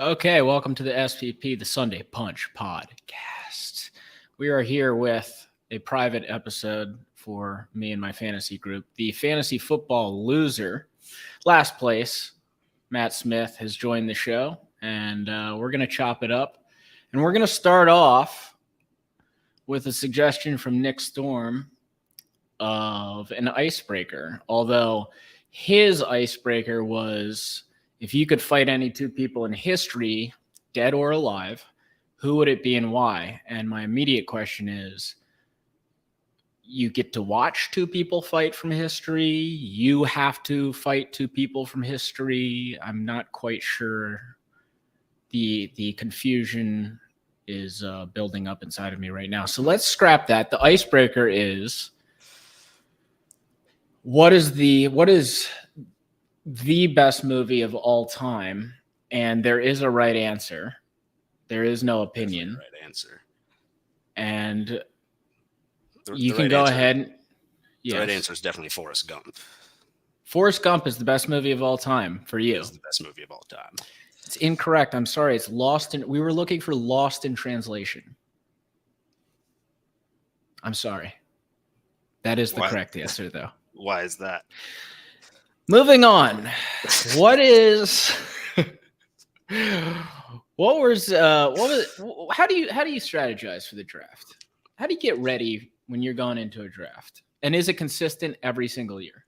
Okay, welcome to the SPP, the Sunday Punch podcast. We are here with a private episode for me and my fantasy group. The fantasy football loser, last place, Matt Smith, has joined the show, and we're going to chop it up. And we're going to start off with a suggestion from Nick Storm of an icebreaker, although his icebreaker was if you could fight any two people in history, dead or alive, who would it be and why? And my immediate question is, you get to watch two people fight from history. You have to fight two people from history. I'm not quite sure. The confusion is building up inside of me right now. So let's scrap that. The icebreaker is, what is the best movie of all time? And there is a right answer. There is no opinion. Right answer. And you can go ahead. The right answer is definitely Forrest Gump. Forrest Gump is the best movie of all time for you. It's the best movie of all time. It's incorrect. I'm sorry. It's Lost in. We were looking for Lost in Translation. I'm sorry. That is the correct answer, though. Why is that? Moving on. What was how do you strategize for the draft? How do you get ready when you're going into a draft? And is it consistent every single year?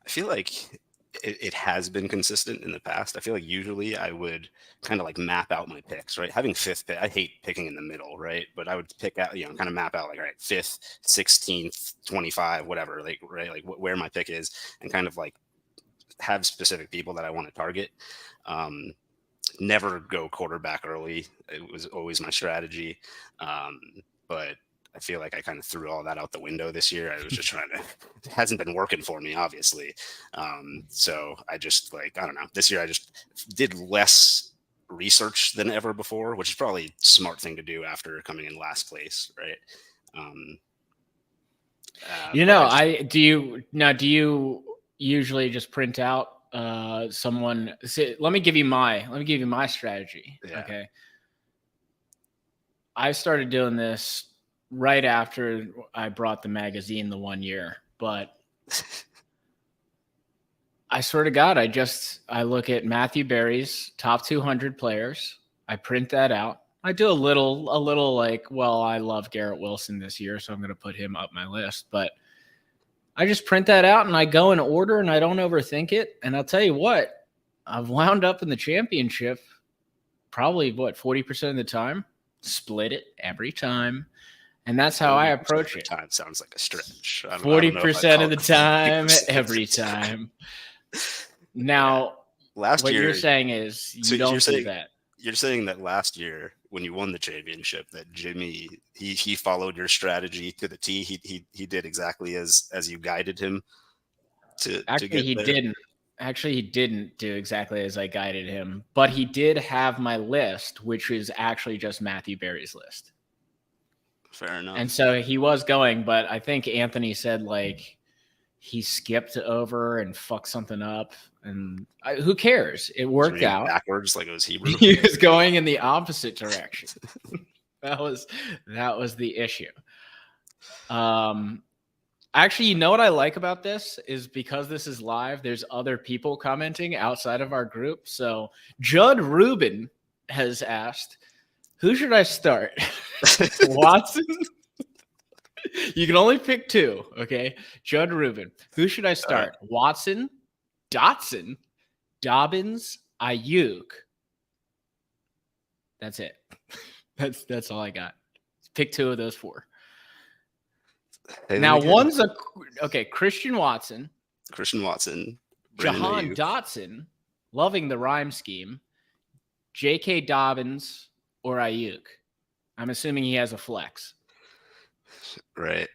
I feel like it has been consistent in the past. I feel like usually I would kind of like map out my picks, right? Having fifth pick, I hate picking in the middle, right? But I would pick out, kind of map out like, all right, 5th, 16th, 25, whatever, like, right? Like where my pick is, and kind of like have specific people that I want to target. Never go quarterback early. It was always my strategy. But I feel like I kind of threw all that out the window this year. I was just trying to, it hasn't been working for me, obviously. So I just I don't know. This year I just did less research than ever before, which is probably a smart thing to do after coming in last place, right? Do you usually just print out someone? Let me give you my strategy. Yeah. Okay. I started doing this right after I brought the magazine the 1 year, but I swear to God, I look at Matthew Berry's top 200 players. I print that out. I do a little like, well, I love Garrett Wilson this year, so I'm going to put him up my list, but I just print that out and I go in order and I don't overthink it. And I'll tell you what, I've wound up in the championship probably 40% of the time, split it every time. And that's how I approach it. Time sounds like a stretch. 40% of the time, every time. Now, last what year, you're saying is you don't do that. You're saying that last year when you won the championship, that Jimmy he followed your strategy to the T. He did exactly as you guided him to. Actually, he didn't. Actually, he didn't do exactly as I guided him, but he did have my list, which is actually just Matthew Berry's list. Fair enough. And so he was going, but I think Anthony said he skipped over and fucked something up, and who cares? It worked out backwards, like it was Hebrew. He was going in the opposite direction. that was the issue. Actually, you know what I like about this is because this is live, there's other people commenting outside of our group. So Judd Rubin has asked, who should I start? Watson? You can only pick two, okay? Judd Rubin. Who should I start? Watson, Dotson, Dobbins, Ayuk. That's it. That's all I got. Pick two of those four. Now, one's Christian Watson. Jahan Dotson, loving the rhyme scheme. J.K. Dobbins or Ayuk. I'm assuming he has a flex. Right.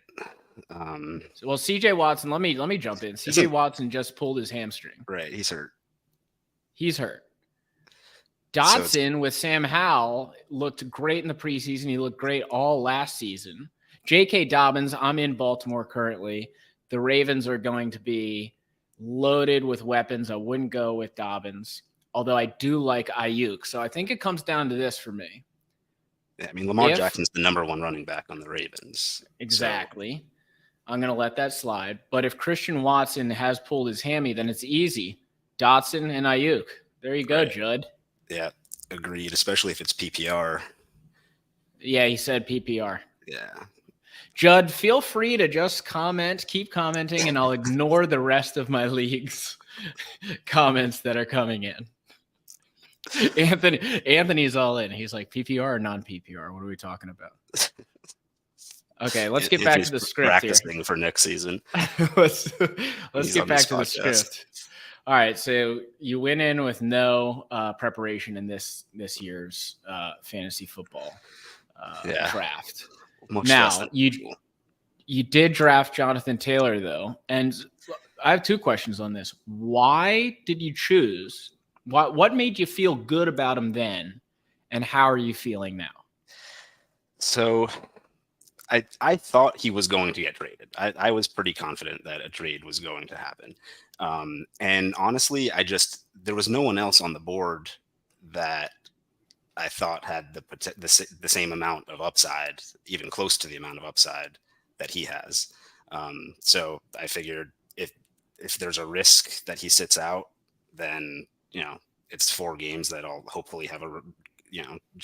Well, C.J. Watson, let me jump in. C.J. Watson just pulled his hamstring. Right, he's hurt. Dotson with Sam Howell looked great in the preseason. He looked great all last season. J.K. Dobbins, I'm in Baltimore currently. The Ravens are going to be loaded with weapons. I wouldn't go with Dobbins. although I do like Ayuk. So I think it comes down to this for me. Yeah, I mean, Lamar Jackson's the #1 running back on the Ravens. Exactly. So I'm going to let that slide. But if Christian Watson has pulled his hammy, then it's easy. Dotson and Ayuk. There you go, right. Judd. Yeah, agreed, especially if it's PPR. Yeah, he said PPR. Yeah. Judd, feel free to just keep commenting, and I'll ignore the rest of my league's comments that are coming in. Anthony's all in. He's like, PPR or non-PPR? What are we talking about? Okay, let's get back to the script practicing here. For next season. let's get back to the script. All right, so you went in with no preparation in this year's fantasy football draft. Now you did draft Jonathan Taylor though, and I have two questions on this. Why did you choose? What made you feel good about him then, and how are you feeling now? So I thought he was going to get traded. I was pretty confident that a trade was going to happen. And honestly, there was no one else on the board that I thought had the same amount of upside, even close to the amount of upside that he has. So I figured if there's a risk that he sits out, then, it's 4 games that I'll hopefully have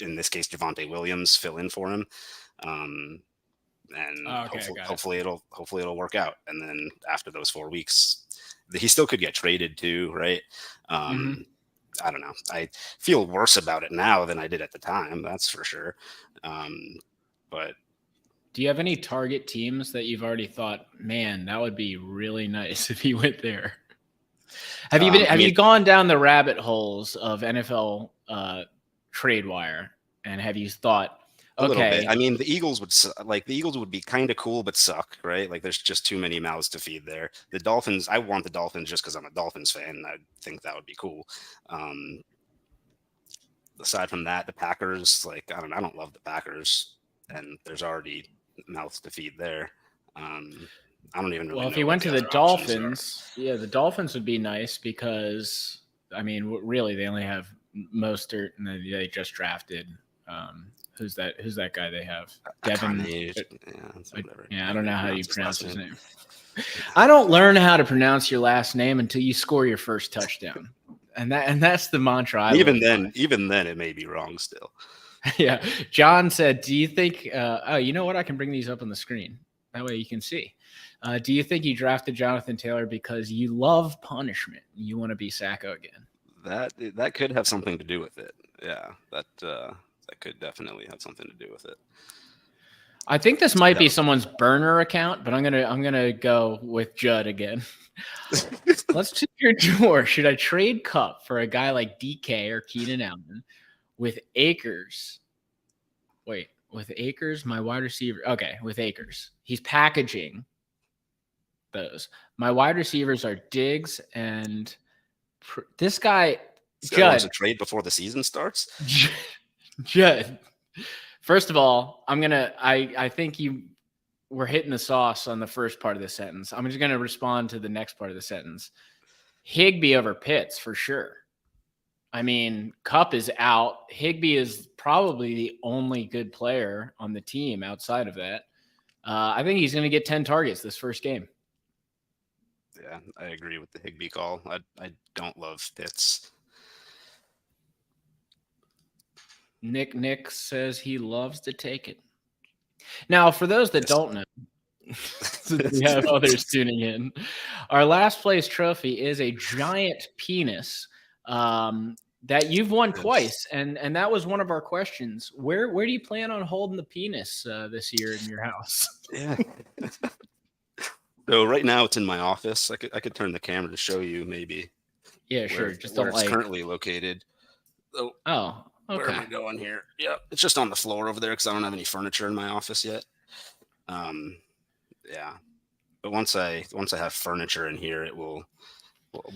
in this case, Javonte Williams fill in for him. And hopefully it'll work out. And then after those 4 weeks, he still could get traded too, right? I don't know. I feel worse about it now than I did at the time. That's for sure. But do you have any target teams that you've already thought, man, that would be really nice if he went there? Have you gone down the rabbit holes of NFL trade wire, and have you thought, a little bit. I mean, the Eagles would be kind of cool, but suck, right? Like, there's just too many mouths to feed there. The Dolphins, I want the Dolphins just because I'm a Dolphins fan. I think that would be cool. Aside from that, the Packers, I don't love the Packers, and there's already mouths to feed there. I don't even really know. Well, if he went to the Dolphins, the Dolphins would be nice because, I mean, really, they only have Mostert, and they just drafted. Who's that guy they have? Devin. I don't know how you pronounce his name. I don't learn how to pronounce your last name until you score your first touchdown, and that's the mantra. Even then, it may be wrong still. Yeah, John said, "Do you think? You know what? I can bring these up on the screen. That way you can see. Do you think you drafted Jonathan Taylor because you love punishment? You want to be Sacco again?" That could have something to do with it. Yeah, that could definitely have something to do with it. I think this might be someone's burner account, but I'm gonna go with Judd again. Let's check your door. Should I trade Kupp for a guy like DK or Keenan Allen with Akers? Wait, with Akers, my wide receiver. Okay, with Akers, he's packaging those. My wide receivers are Diggs and this guy. Judd, a trade before the season starts. Judd, first of all, I think you were hitting the sauce on the first part of the sentence. I'm just going to respond to the next part of the sentence. Higbee over Pitts for sure. I mean, Kupp is out. Higbee is probably the only good player on the team outside of that. I think he's going to get 10 targets this first game. Yeah, I agree with the Higbee call. I don't love Pitts. Nick says he loves to take it. Now, for those that don't know, we have others tuning in. Our last place trophy is a giant penis that you've won twice, and that was one of our questions. Where do you plan on holding the penis this year in your house? Yeah. So right now it's in my office. I could turn the camera to show you maybe. Yeah, sure. Just where it's currently located. Oh. Okay. Where am I going here? Yeah, it's just on the floor over there because I don't have any furniture in my office yet. Yeah, but once I have furniture in here, we'll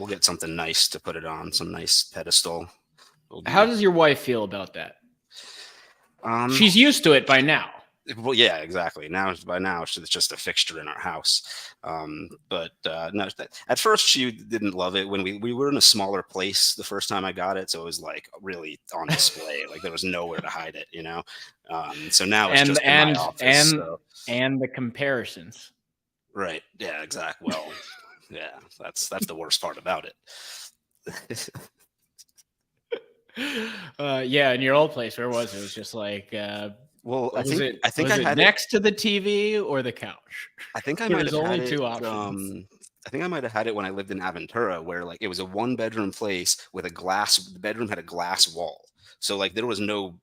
get something nice to put it on, some nice pedestal. How does your wife feel about that? She's used to it by now. Well, yeah, exactly. By now, it's just a fixture in our house. But no, at first she didn't love it when we were in a smaller place the first time I got it, so it was like really on display. Like there was nowhere to hide it, you know. So now it's and just in my and office. and So and the comparisons. right, yeah, exactly. Well, yeah, that's the worst part about it. Yeah, in your old place, where was it? It was just like, Well, I think was I it had it. next to the TV or the couch? I think I There might was have had only it. two options. I think I might have had it when I lived in Aventura, where like it was a one bedroom place with a glass. The bedroom had a glass wall, so like there was no.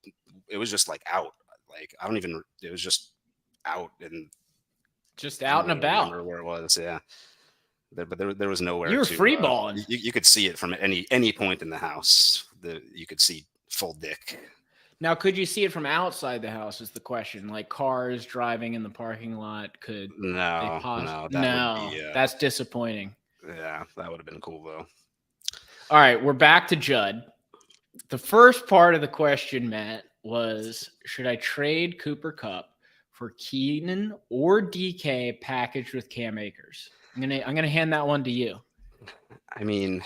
It was just like out. Like I don't even. It was just out, and Just I out don't and really about. remember where it was. Yeah, there was nowhere You were to. free balling. You could see it from any point in the house. You could see full dick. Now, could you see it from outside the house? Is the question. Like cars driving in the parking lot, could they No, pause? no, that would No, be. that's disappointing. Yeah, that would have been cool though. All right, we're back to Judd. The first part of the question, Matt, was should I trade Cooper Cup for Keenan or DK packaged with Cam Akers? I'm gonna hand that one to you. I mean,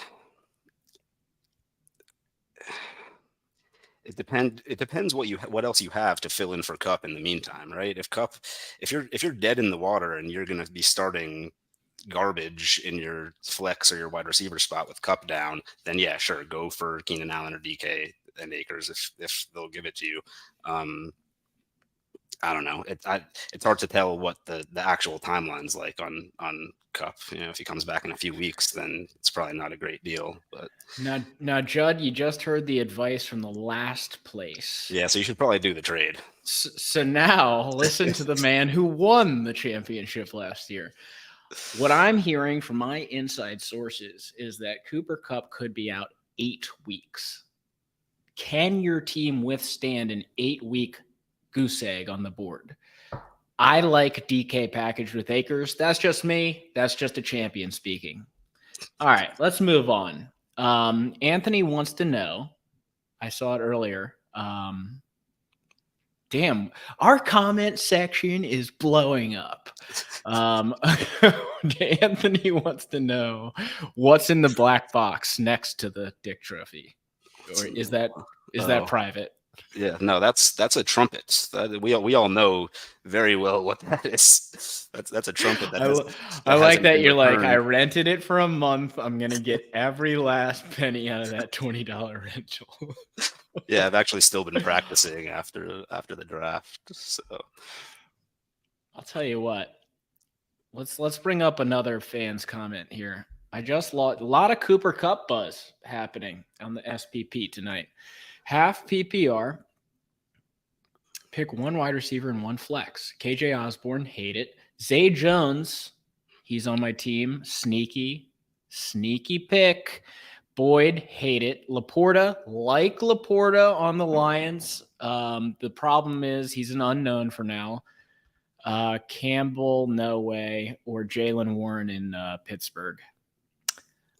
it depends what else you have to fill in for Cup in the meantime, right? If you're dead in the water and you're going to be starting garbage in your flex or your wide receiver spot with Cup down, then yeah, sure, go for Keenan Allen or DK and Akers if they'll give it to you. I don't know. It's hard to tell what the actual timeline's like on Cup. You know, if he comes back in a few weeks, then it's probably not a great deal. But Now, Judd, you just heard the advice from the last place. yeah, so you should probably do the trade. So now listen to the man who won the championship last year. What I'm hearing from my inside sources is that Cooper Cup could be out 8 weeks. Can your team withstand an 8-week goose egg on the board? I like DK packaged with Akers. That's just me. That's just a champion speaking. All right, let's move on. Anthony wants to know. I saw it earlier. Damn, our comment section is blowing up. Anthony wants to know what's in the black box next to the Dick Trophy, or is that private? Yeah, no, that's a trumpet. We all know very well what that is. That's a trumpet. I like that been you're like, I returned. rented it for a month. I'm gonna get every last penny out of that $20 rental. Yeah, I've actually still been practicing after the draft. So I'll tell you what. Let's bring up another fan's comment here. I just lost a lot of Cooper Cup buzz happening on the SPP tonight. Half PPR. Pick one wide receiver and one flex. KJ Osborne, hate it. Zay Jones, he's on my team. Sneaky pick. Boyd, hate it. Laporta, like Laporta on the Lions. The problem is he's an unknown for now. Campbell, no way. Or Jalen Warren in Pittsburgh.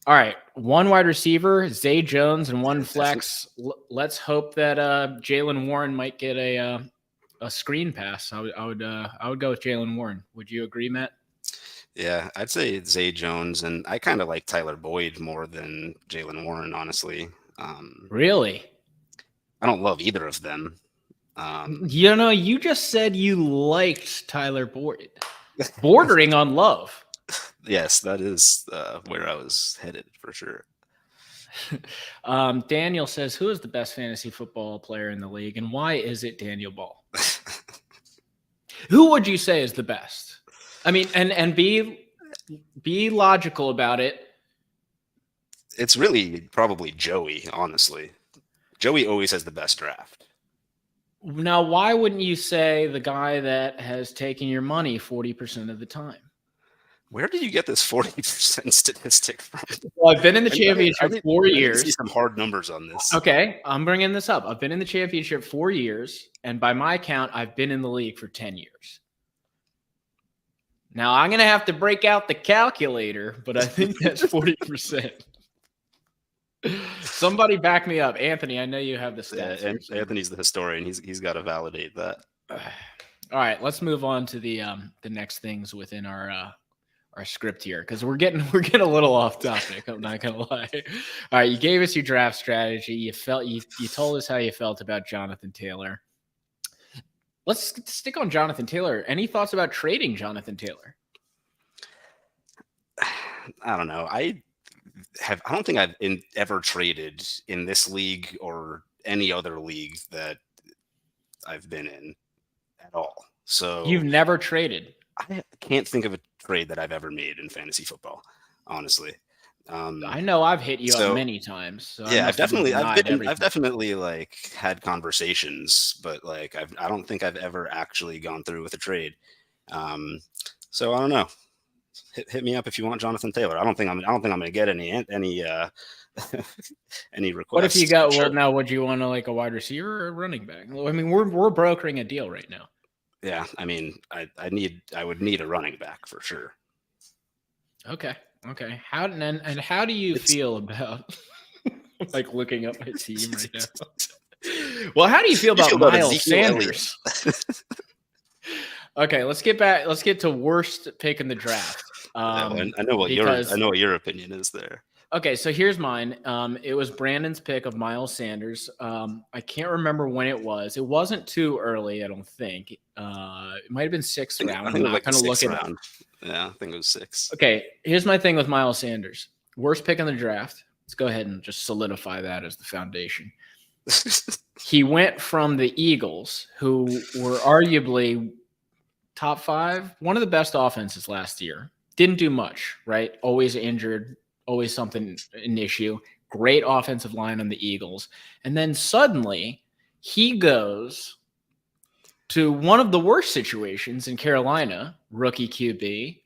All right, one wide receiver, Zay Jones, and one flex. Let's hope that Jalen Warren might get a screen pass. I would go with Jalen Warren. Would you agree, Matt? yeah, I'd say Zay Jones, and I kind of like Tyler Boyd more than Jalen Warren, honestly. Really? I don't love either of them. You just said you liked Tyler Boyd, bordering on love. Yes, that is where I was headed for sure. Daniel says, who is the best fantasy football player in the league, and why is it Daniel Ball? Who would you say is the best? I mean, and be logical about it. It's really probably Joey, honestly. Joey always has the best draft. Now, why wouldn't you say the guy that has taken your money 40% of the time? Where did you get this 40% statistic from? Well, I've been in the championship 4 years. I see some hard numbers on this. Okay, I'm bringing this up. I've been in the championship 4 years, and by my count, I've been in the league for 10 years. Now, I'm going to have to break out the calculator, but I think that's 40%. Somebody back me up. Anthony, I know you have the stats. Yeah, Anthony's the historian. He's got to validate that. All right, let's move on to the next things within our script here because we're getting a little off topic. I'm not gonna lie. All right, you gave us your draft strategy. You told us how you felt about Jonathan Taylor. Let's stick on Jonathan Taylor. Any thoughts about trading Jonathan Taylor? I don't know. I don't think I've ever traded in this league or any other league that I've been in at all. So You've never traded. I can't think of a trade that I've ever made in fantasy football, honestly. I know I've hit you up many times. So yeah, I've definitely like had conversations, but like I don't think I've ever actually gone through with a trade. So I don't know. Hit me up if you want Jonathan Taylor. I don't think I'm going to get any any requests. What if you got? Well, now would you want to like a wide receiver or a running back? I mean, we're brokering a deal right now. Yeah, I mean, I would need a running back for sure. Okay. How do you feel about like looking up my team right now? Well, how do you feel about Miles Sanders? Okay, let's get to worst pick in the draft. I know what your opinion is there. Okay, so here's mine. It was Brandon's pick of Miles Sanders. I can't remember when it was. It wasn't too early, I don't think. It might have been sixth round. I'm not going to look at it. Yeah, I think it was 6. Okay, here's my thing with Miles Sanders. Worst pick in the draft. Let's go ahead and just solidify that as the foundation. He went from the Eagles, who were arguably top 5, one of the best offenses last year. Didn't do much, right? Always injured, always an issue. Great offensive line on the Eagles. And then suddenly he goes to one of the worst situations in Carolina, rookie QB,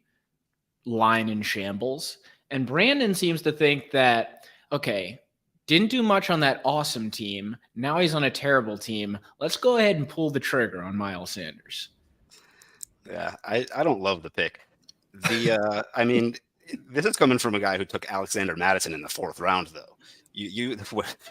line in shambles. And Brandon seems to think that, okay, didn't do much on that awesome team. Now he's on a terrible team. Let's go ahead and pull the trigger on Miles Sanders. Yeah, I don't love the pick. I mean, this is coming from a guy who took Alexander Mattison in the 4th round, though.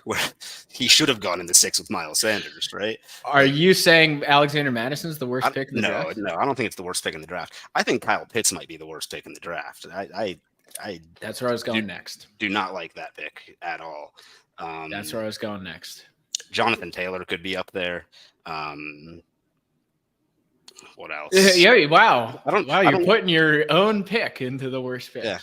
Where he should have gone in the 6th with Miles Sanders, right? Are you saying Alexander Madison's the worst pick in the draft? No, I don't think it's the worst pick in the draft. I think Kyle Pitts might be the worst pick in the draft. That's where I was going next. Do not like that pick at all. That's where I was going next. Jonathan Taylor could be up there. What else? Yeah, wow. You're putting your own pick into the worst pick. Yeah.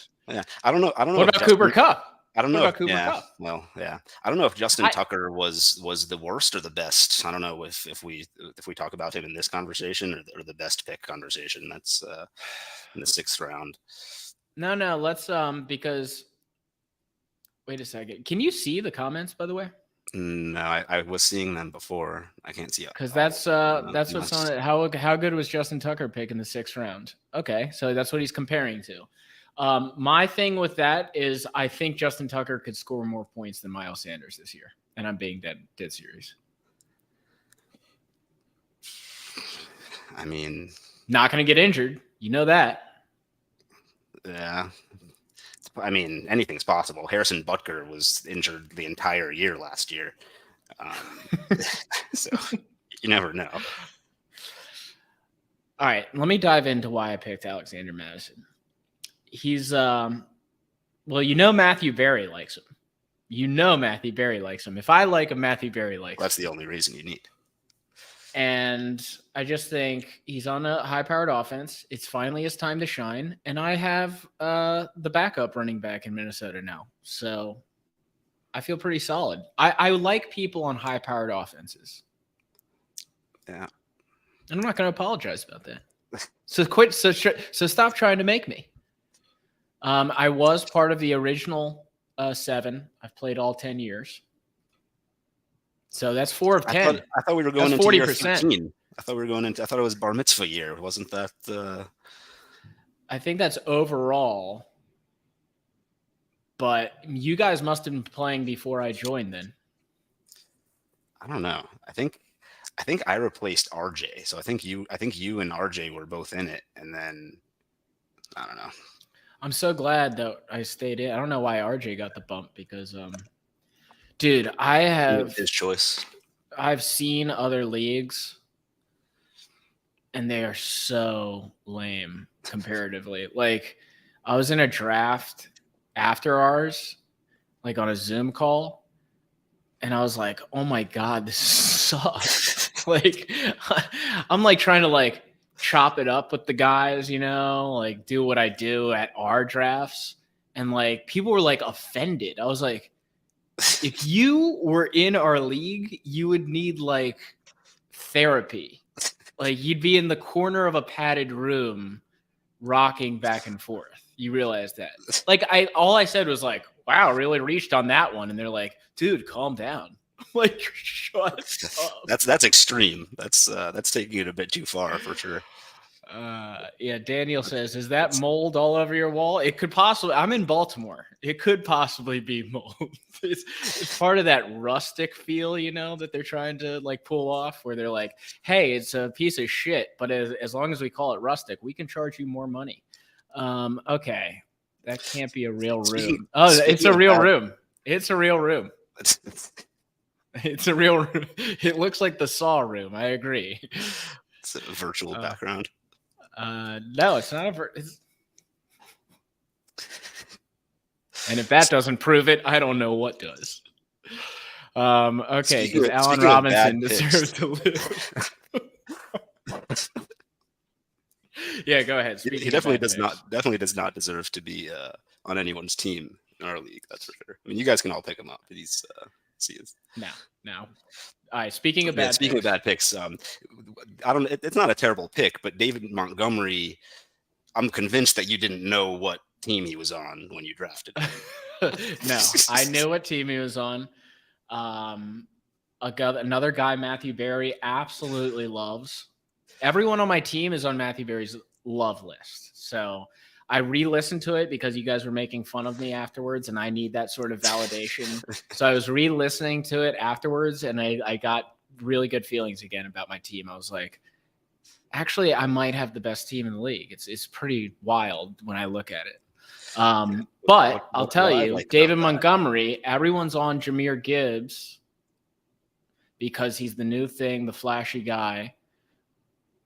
I don't know. What about Cooper Kupp? I don't know. Cooper Kupp? Well, yeah. I don't know if Justin Tucker was the worst or the best. I don't know if we talk about him in this conversation or the best pick conversation. That's in the 6th round. No. Let's because wait a second. Can you see the comments, by the way? No, I was seeing them before. I can't see it because that's what's on it. How good was Justin Tucker pick in the 6th round? Okay, so that's what he's comparing to. My thing with that is I think Justin Tucker could score more points than Miles Sanders this year, and I'm being dead serious. I mean, not going to get injured. You know that. Yeah. I mean, anything's possible. Harrison Butker was injured the entire year last year. So you never know. All right. Let me dive into why I picked Alexander Mattison. He's, Matthew Berry likes him. Matthew Berry likes him. If I like him, Matthew Berry likes him. That's the only reason you need. And I just think he's on a high-powered offense. It's finally his time to shine. And I have the backup running back in Minnesota now. So I feel pretty solid. I like people on high-powered offenses. Yeah. And I'm not going to apologize about that. So stop trying to make me. I was part of the original 7. I've played all 10 years. So that's 4 of 10. I thought we were going into 40%. I thought it was bar mitzvah year. Wasn't that? I think that's overall. But you guys must have been playing before I joined then. I don't know. I think I replaced RJ. So I think you and RJ were both in it, and then I don't know. I'm so glad that I stayed in. I don't know why RJ got the bump because dude, I have his choice. I've seen other leagues and they are so lame comparatively. Like, I was in a draft after ours, like on a Zoom call, and I was like, "Oh my god, this sucks!" Like, I'm like trying to like chop it up with the guys, like do what I do at our drafts, and like people were like offended. I was like, if you were in our league, you would need like therapy. Like, you'd be in the corner of a padded room rocking back and forth. You realize that? Like, all I said was like, "Wow, really reached on that one," and they're like, "Dude, calm down." Like, shut up. That's extreme. That's taking it a bit too far for sure. Yeah, Daniel says, "Is that mold all over your wall?" It could possibly. I'm in Baltimore. It could possibly be mold. It's part of that rustic feel, that they're trying to like pull off, where they're like, "Hey, it's a piece of shit, but as long as we call it rustic, we can charge you more money." Okay, that can't be a real room. It's a real room. It's a real room. It's a real room. It looks like the Saw room. I agree. It's a virtual background. No, it's not and if that doesn't prove it, I don't know what does. Okay, because Allen Robinson deserves to live. Yeah, go ahead. He definitely does not deserve to be on anyone's team in our league. That's for sure. I mean, you guys can all pick him up. He's no. All right. Speaking of bad picks, I don't. It's not a terrible pick, but David Montgomery, I'm convinced that you didn't know what team he was on when you drafted him. No, I knew what team he was on. Another guy, Matthew Berry, absolutely loves. Everyone on my team is on Matthew Berry's love list. So I re-listened to it because you guys were making fun of me afterwards, and I need that sort of validation. So I was re-listening to it afterwards, and I got really good feelings again about my team. I was like, actually, I might have the best team in the league. It's pretty wild when I look at it. But I'll tell you, David Montgomery, everyone's on Jahmyr Gibbs because he's the new thing, the flashy guy.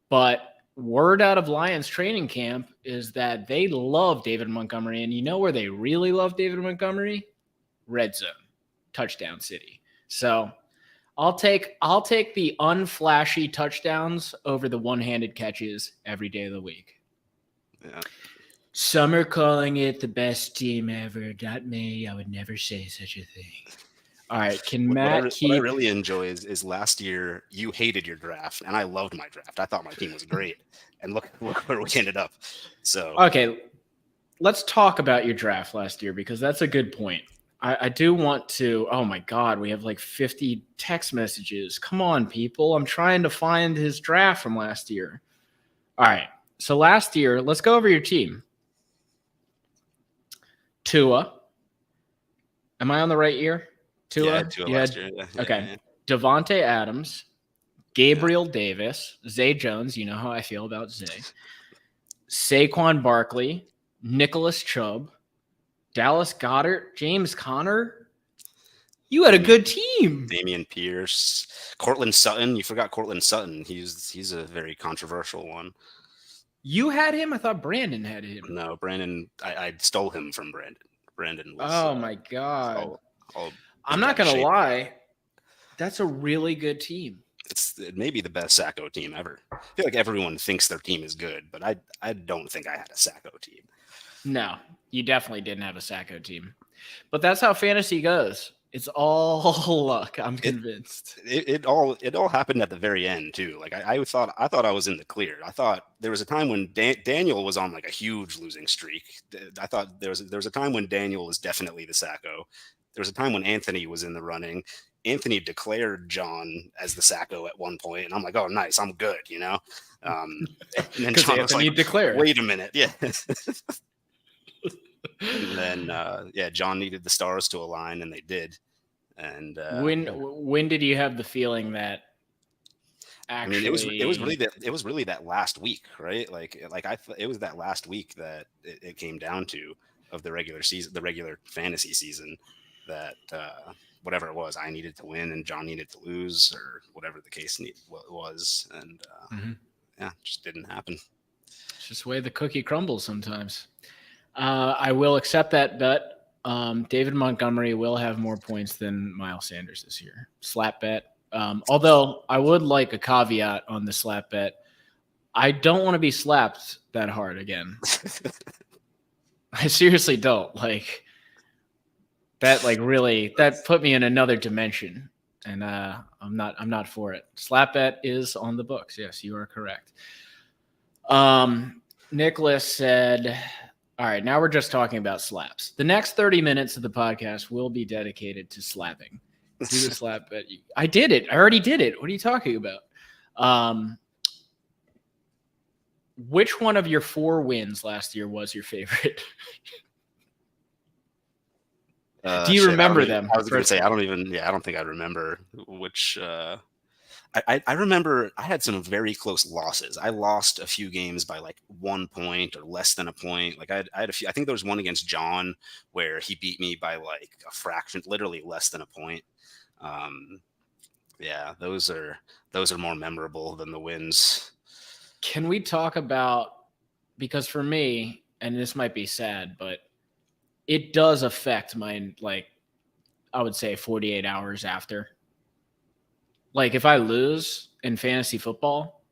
But word out of Lions training camp is that they love David Montgomery. And you know where they really love David Montgomery? Red zone, touchdown city. So I'll take the unflashy touchdowns over the one-handed catches every day of the week. Yeah. Some are calling it the best team ever. Not me. I would never say such a thing. All right. What I really enjoy is last year you hated your draft and I loved my draft. I thought my team was great. And look where we ended up. So okay. Let's talk about your draft last year because that's a good point. I do want to. Oh my God, we have like 50 text messages. Come on, people. I'm trying to find his draft from last year. All right. So last year, let's go over your team. Tua. Am I on the right year? Tua? Yeah, Tua last year. Yeah. Okay. Yeah. Devontae Adams, Gabriel Davis, Zay Jones. You know how I feel about Zay. Saquon Barkley, Nicholas Chubb, Dallas Goedert, James Conner. You had a good team. Dameon Pierce, Cortland Sutton. You forgot Cortland Sutton. He's a very controversial one. You had him? I thought Brandon had him. No, Brandon. I stole him from Brandon. Brandon was. Oh my God. I'm not gonna lie. That's a really good team. It may be the best Sacco team ever. I feel like everyone thinks their team is good, but I don't think I had a Sacco team. No, you definitely didn't have a Sacco team. But that's how fantasy goes. It's all luck. I'm convinced. It all happened at the very end too. Like I thought I was in the clear. I thought there was a time when Daniel was on like a huge losing streak. I thought there was a time when Daniel was definitely the Sacco. There was a time when Anthony was in the running. Anthony declared John as the Sacco at one point, and I'm like, oh, nice, I'm good, And then John Anthony was like, declared. Wait a minute, yeah. And then, John needed the stars to align, and they did. And when did you have the feeling that? Actually, I mean, it was really that last week, right? It was that last week that it came down to of the regular season, the regular fantasy season, that whatever it was, I needed to win and John needed to lose, or whatever the case was, and just didn't happen. It's just the way the cookie crumbles sometimes. I will accept that bet. David Montgomery will have more points than Miles Sanders this year. Slap bet. Although I would like a caveat on the slap bet. I don't want to be slapped that hard again. I seriously don't. Like that, like really, that put me in another dimension. And I'm not for it. Slap bet is on the books. Yes, you are correct. Nicholas said, all right, now we're just talking about slaps. The next 30 minutes of the podcast will be dedicated to slapping. Do the slap bet. I did it. I already did it. What are you talking about? Which one of your 4 wins last year was your favorite? Do you remember them? I was going to say, I don't think I remember which. I remember I had some very close losses. I lost a few games by like 1 point or less than a point. Like I had a few. I think there was one against John where he beat me by like a fraction, literally less than a point. Yeah, those are more memorable than the wins. Can we talk about, because for me, and this might be sad, but it does affect my, like, I would say 48 hours after. Like if I lose in fantasy football,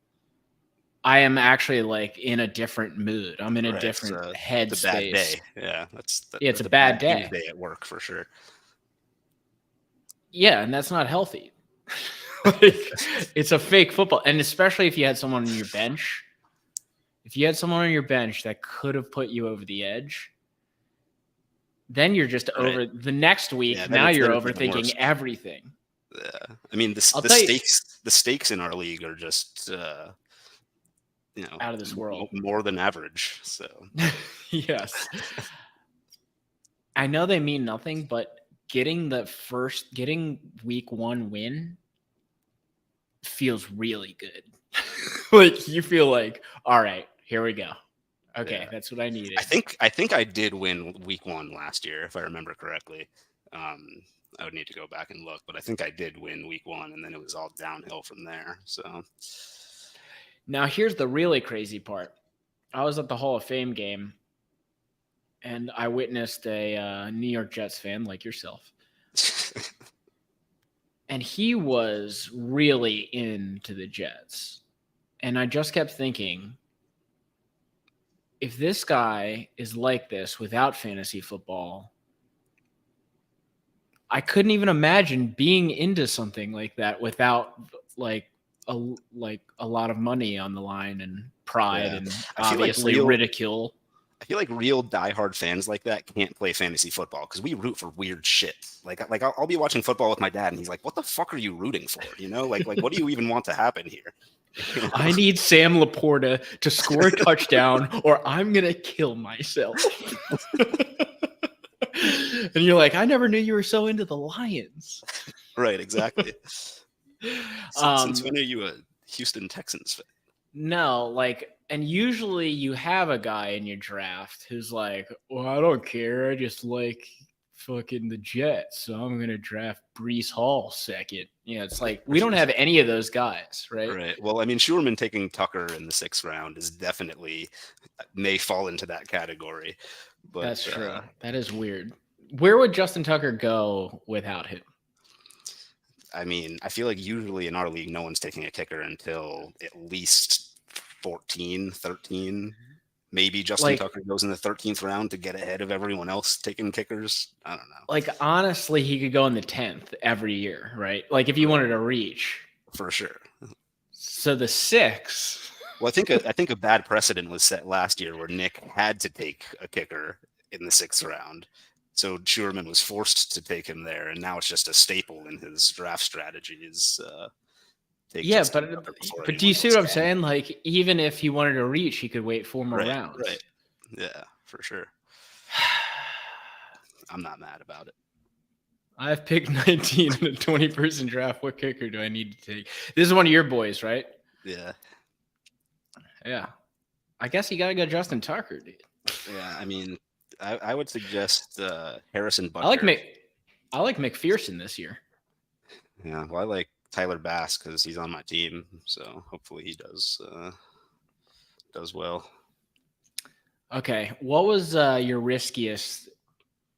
I am actually like in a different mood. I'm in a different headspace. It's a bad day. Yeah, it's a bad day. Day at work for sure. Yeah, and that's not healthy. Like, it's a fake football, and especially if you had someone on your bench. If you had someone on your bench that could have put you over the edge, then you're just over the next week. Yeah, now you're overthinking everything. Yeah, I mean the stakes in our league are just out of this world, more than average. So yes, I know they mean nothing, but getting week 1 win feels really good. Like you feel like, all right, here we go. Okay, that's what I needed. I think I did win week 1 last year, if I remember correctly. I would need to go back and look, but I think I did win week 1, and then it was all downhill from there. So now here's the really crazy part. I was at the Hall of Fame game, and I witnessed a New York Jets fan like yourself. And he was really into the Jets. And I just kept thinking, if this guy is like this without fantasy football, I couldn't even imagine being into something like that without like a lot of money on the line and pride and obviously ridicule. I feel like real diehard fans like that can't play fantasy football because we root for weird shit. Like I'll be watching football with my dad and he's like, "What the fuck are you rooting for?" Like what do you even want to happen here? I need Sam Laporta to score a touchdown or I'm gonna kill myself. And you're like, I never knew you were so into the Lions. Right, exactly. Since when are you a Houston Texans fan? No, and usually you have a guy in your draft who's like, well, I don't care. I just like fucking the Jets. So I'm going to draft Breece Hall second. It's like, we don't have any of those guys, right? Right. Well, I mean, Schuerman taking Tucker in the 6th round is definitely may fall into that category. But that's true. That is weird. Where would Justin Tucker go without him? I mean, I feel like usually in our league, no one's taking a kicker until at least 14, 13. Maybe Justin Tucker goes in the 13th round to get ahead of everyone else taking kickers. I don't know. Like, honestly, he could go in the 10th every year, right? Like, if you wanted to reach. For sure. So the 6th. Well, I think a bad precedent was set last year where Nick had to take a kicker in the 6th round. So Schuerman was forced to take him there, and now it's just a staple in his draft strategies. But do you see what I'm saying? Like, even if he wanted to reach, he could wait 4 more rounds. Right. Yeah, for sure. I'm not mad about it. I've picked 19 in a 20-person draft. What kicker do I need to take? This is one of your boys, right? Yeah. Yeah. I guess you got to go Justin Tucker, dude. Yeah, I mean, I would suggest Harrison Butker. I like McPherson this year. Yeah, well, I like Tyler Bass because he's on my team, so hopefully he does does well. Okay. What was your riskiest,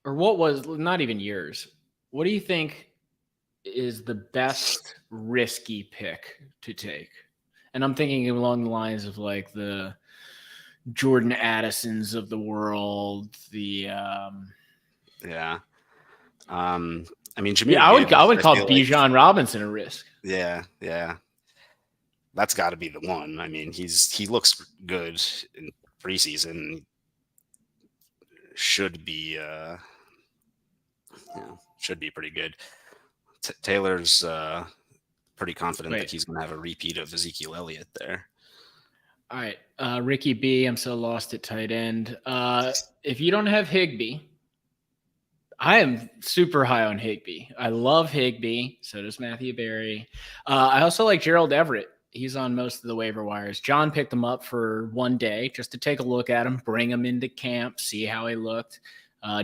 or what was not even yours? What do you think is the best risky pick to take? And I'm thinking along the lines of like the Jordan Addisons of the world, the Yeah. I mean, Jameer yeah, I Gibbs, would I call feel like, Bijan Robinson a risk. yeah, that's got to be the one. I mean, he looks good in preseason. Should be, should be pretty good. Taylor's pretty confident that Wait. he's going to have a repeat of Ezekiel Elliott there. All right. Ricky B, I'm so lost at tight end. If you don't have Higbee, I am super high on Higbee. I love Higbee. So does Matthew Berry. I also like Gerald Everett. He's on most of the waiver wires. John picked him up for one day just to take a look at him, bring him into camp, see how he looked.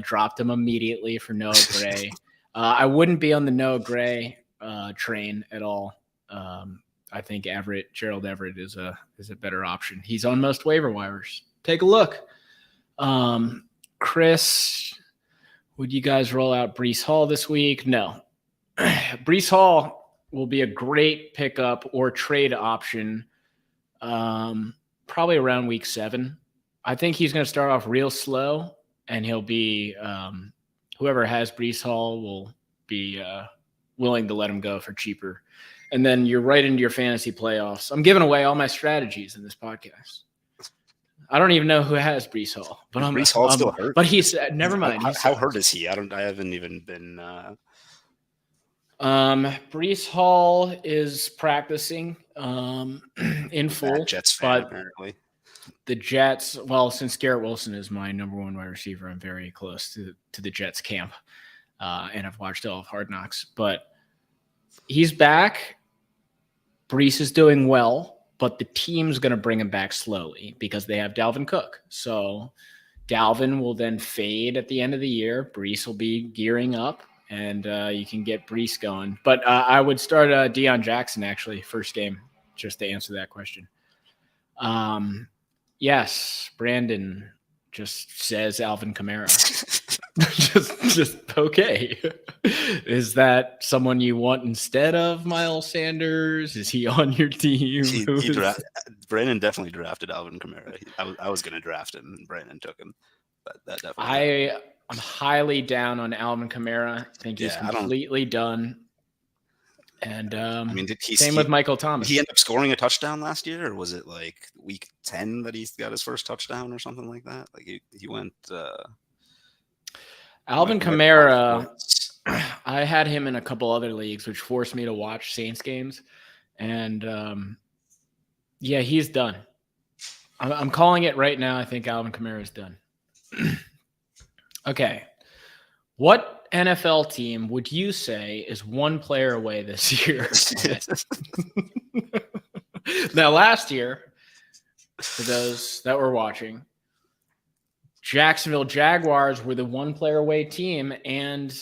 Dropped him immediately for Noah Gray. I wouldn't be on the Noah Gray train at all. I think Gerald Everett is a better option. He's on most waiver wires. Take a look. Chris, would you guys roll out Breece Hall this week? No. Breece Hall will be a great pickup or trade option probably around week 7. I think he's going to start off real slow, and he'll be whoever has Breece Hall will be willing to let him go for cheaper. And then you're right into your fantasy playoffs. I'm giving away all my strategies in this podcast. I don't even know who has Breece Hall, but Breece Hall still hurt. But he's never mind. How hurt is he? I haven't even been. Breece Hall is practicing in full. Jets fan, but apparently. The Jets. Well, since Garrett Wilson is my number one wide receiver, I'm very close to the Jets camp, and I've watched all of Hard Knocks. But he's back. Breece is doing well, but the team's going to bring him back slowly because they have Dalvin Cook. So Dalvin will then fade at the end of the year. Breece will be gearing up, and you can get Breece going. But I would start Deion Jackson, actually, first game, just to answer that question. Yes, Brandon just says Alvin Kamara. just okay. Is that someone you want instead of Miles Sanders? Is he on your team? Brandon definitely drafted Alvin Kamara. I was going to draft him, and Brandon took him. But that definitely. I'm highly down on Alvin Kamara. I think he's completely done. And I mean, same with Michael Thomas. Did he end up scoring a touchdown last year, or was it like week 10 that he got his first touchdown or something like that? Like he went. Alvin Kamara, I had him in a couple other leagues, which forced me to watch Saints games, and yeah, he's done. I'm calling it right now. I think Alvin Kamara is done. Okay, what NFL team would you say is one player away this year? Now, last year, for those that were watching, Jacksonville Jaguars were the one player away team, and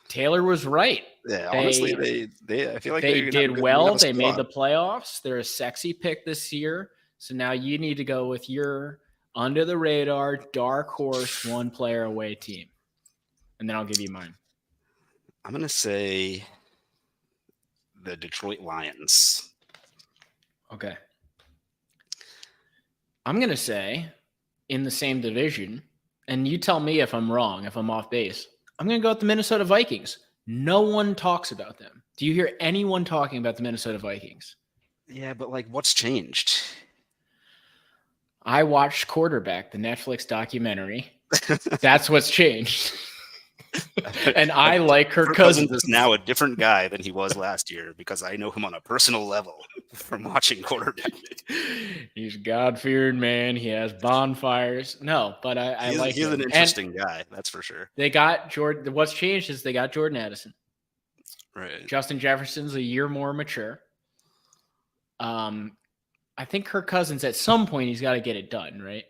Taylor was right. Yeah, honestly, I feel like they did well. They made the playoffs. They're a sexy pick this year. So now you need to go with your under the radar, dark horse, one player away team. And then I'll give you mine. I'm going to say the Detroit Lions. Okay. I'm going to say in the same division, and you tell me if I'm wrong, if I'm off base, I'm going to go with the Minnesota Vikings. No one talks about them. Do you hear anyone talking about the Minnesota Vikings? Yeah, but like what's changed? I watched Quarterback, the Netflix documentary. That's what's changed. And I like Kirk Cousins. Is now a different guy than he was last year because I know him on a personal level from watching Quarterback. He's a God-fearing man. He has bonfires. No, but I like him. He's an interesting guy, that's for sure. They got Jordan. What's changed is they got Jordan Addison. Right. Justin Jefferson's a year more mature. I think Kirk Cousins at some point he's got to get it done, right?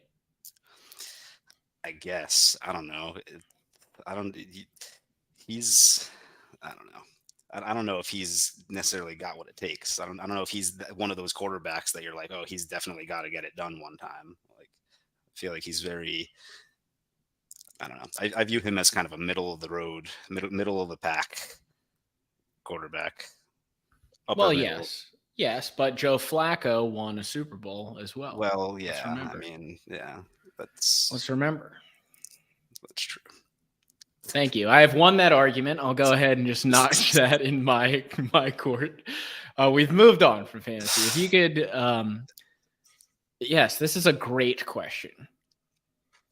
I guess. I don't know. I don't know. I don't know if he's necessarily got what it takes. I don't know if he's one of those quarterbacks that you're like, oh, he's definitely got to get it done one time. Like, I feel like he's very, I don't know. I view him as kind of a middle of the road, middle of the pack quarterback. Well, Middle. yes, but Joe Flacco won a Super Bowl as well. Well, yeah, I mean, yeah, let's remember. That's true. Thank you. I have won that argument. I'll go ahead and just notch that in my court. We've moved on from fantasy. If you could, yes, this is a great question.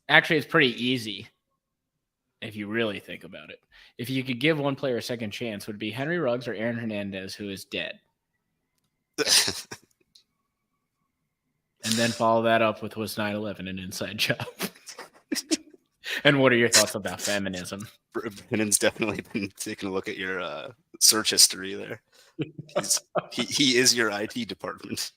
Actually, it's pretty easy if you really think about it. If you could give one player a second chance, would it be Henry Ruggs or Aaron Hernandez, who is dead? And then follow that up with was 9/11 an inside job? And what are your thoughts about feminism? Brennan's definitely been taking a look at your search history there. He is your IT department.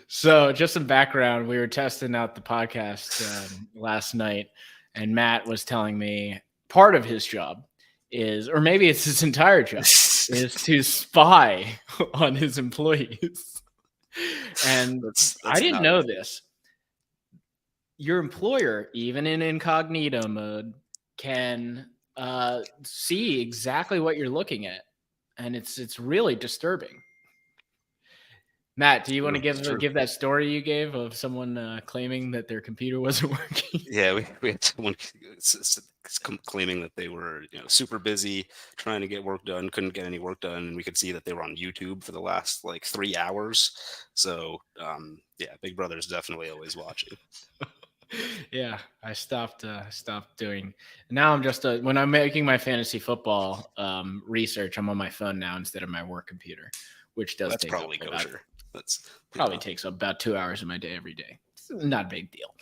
So just some background. We were testing out the podcast last night, and Matt was telling me part of his job is, or maybe it's his entire job, is to spy on his employees. And I didn't know this. Your employer, even in incognito mode, can see exactly what you're looking at, and it's really disturbing. Matt, do you want to give that story you gave of someone claiming that their computer wasn't working? Yeah, we had someone claiming that they were super busy trying to get work done, couldn't get any work done, and we could see that they were on YouTube for the last like 3 hours. So yeah, Big Brother's definitely always watching. Yeah, I stopped doing. Now I'm just when I'm making my fantasy football research, I'm on my phone now instead of my work computer, which does that's probably kosher. That's probably takes about 2 hours of my day every day. It's not a big deal.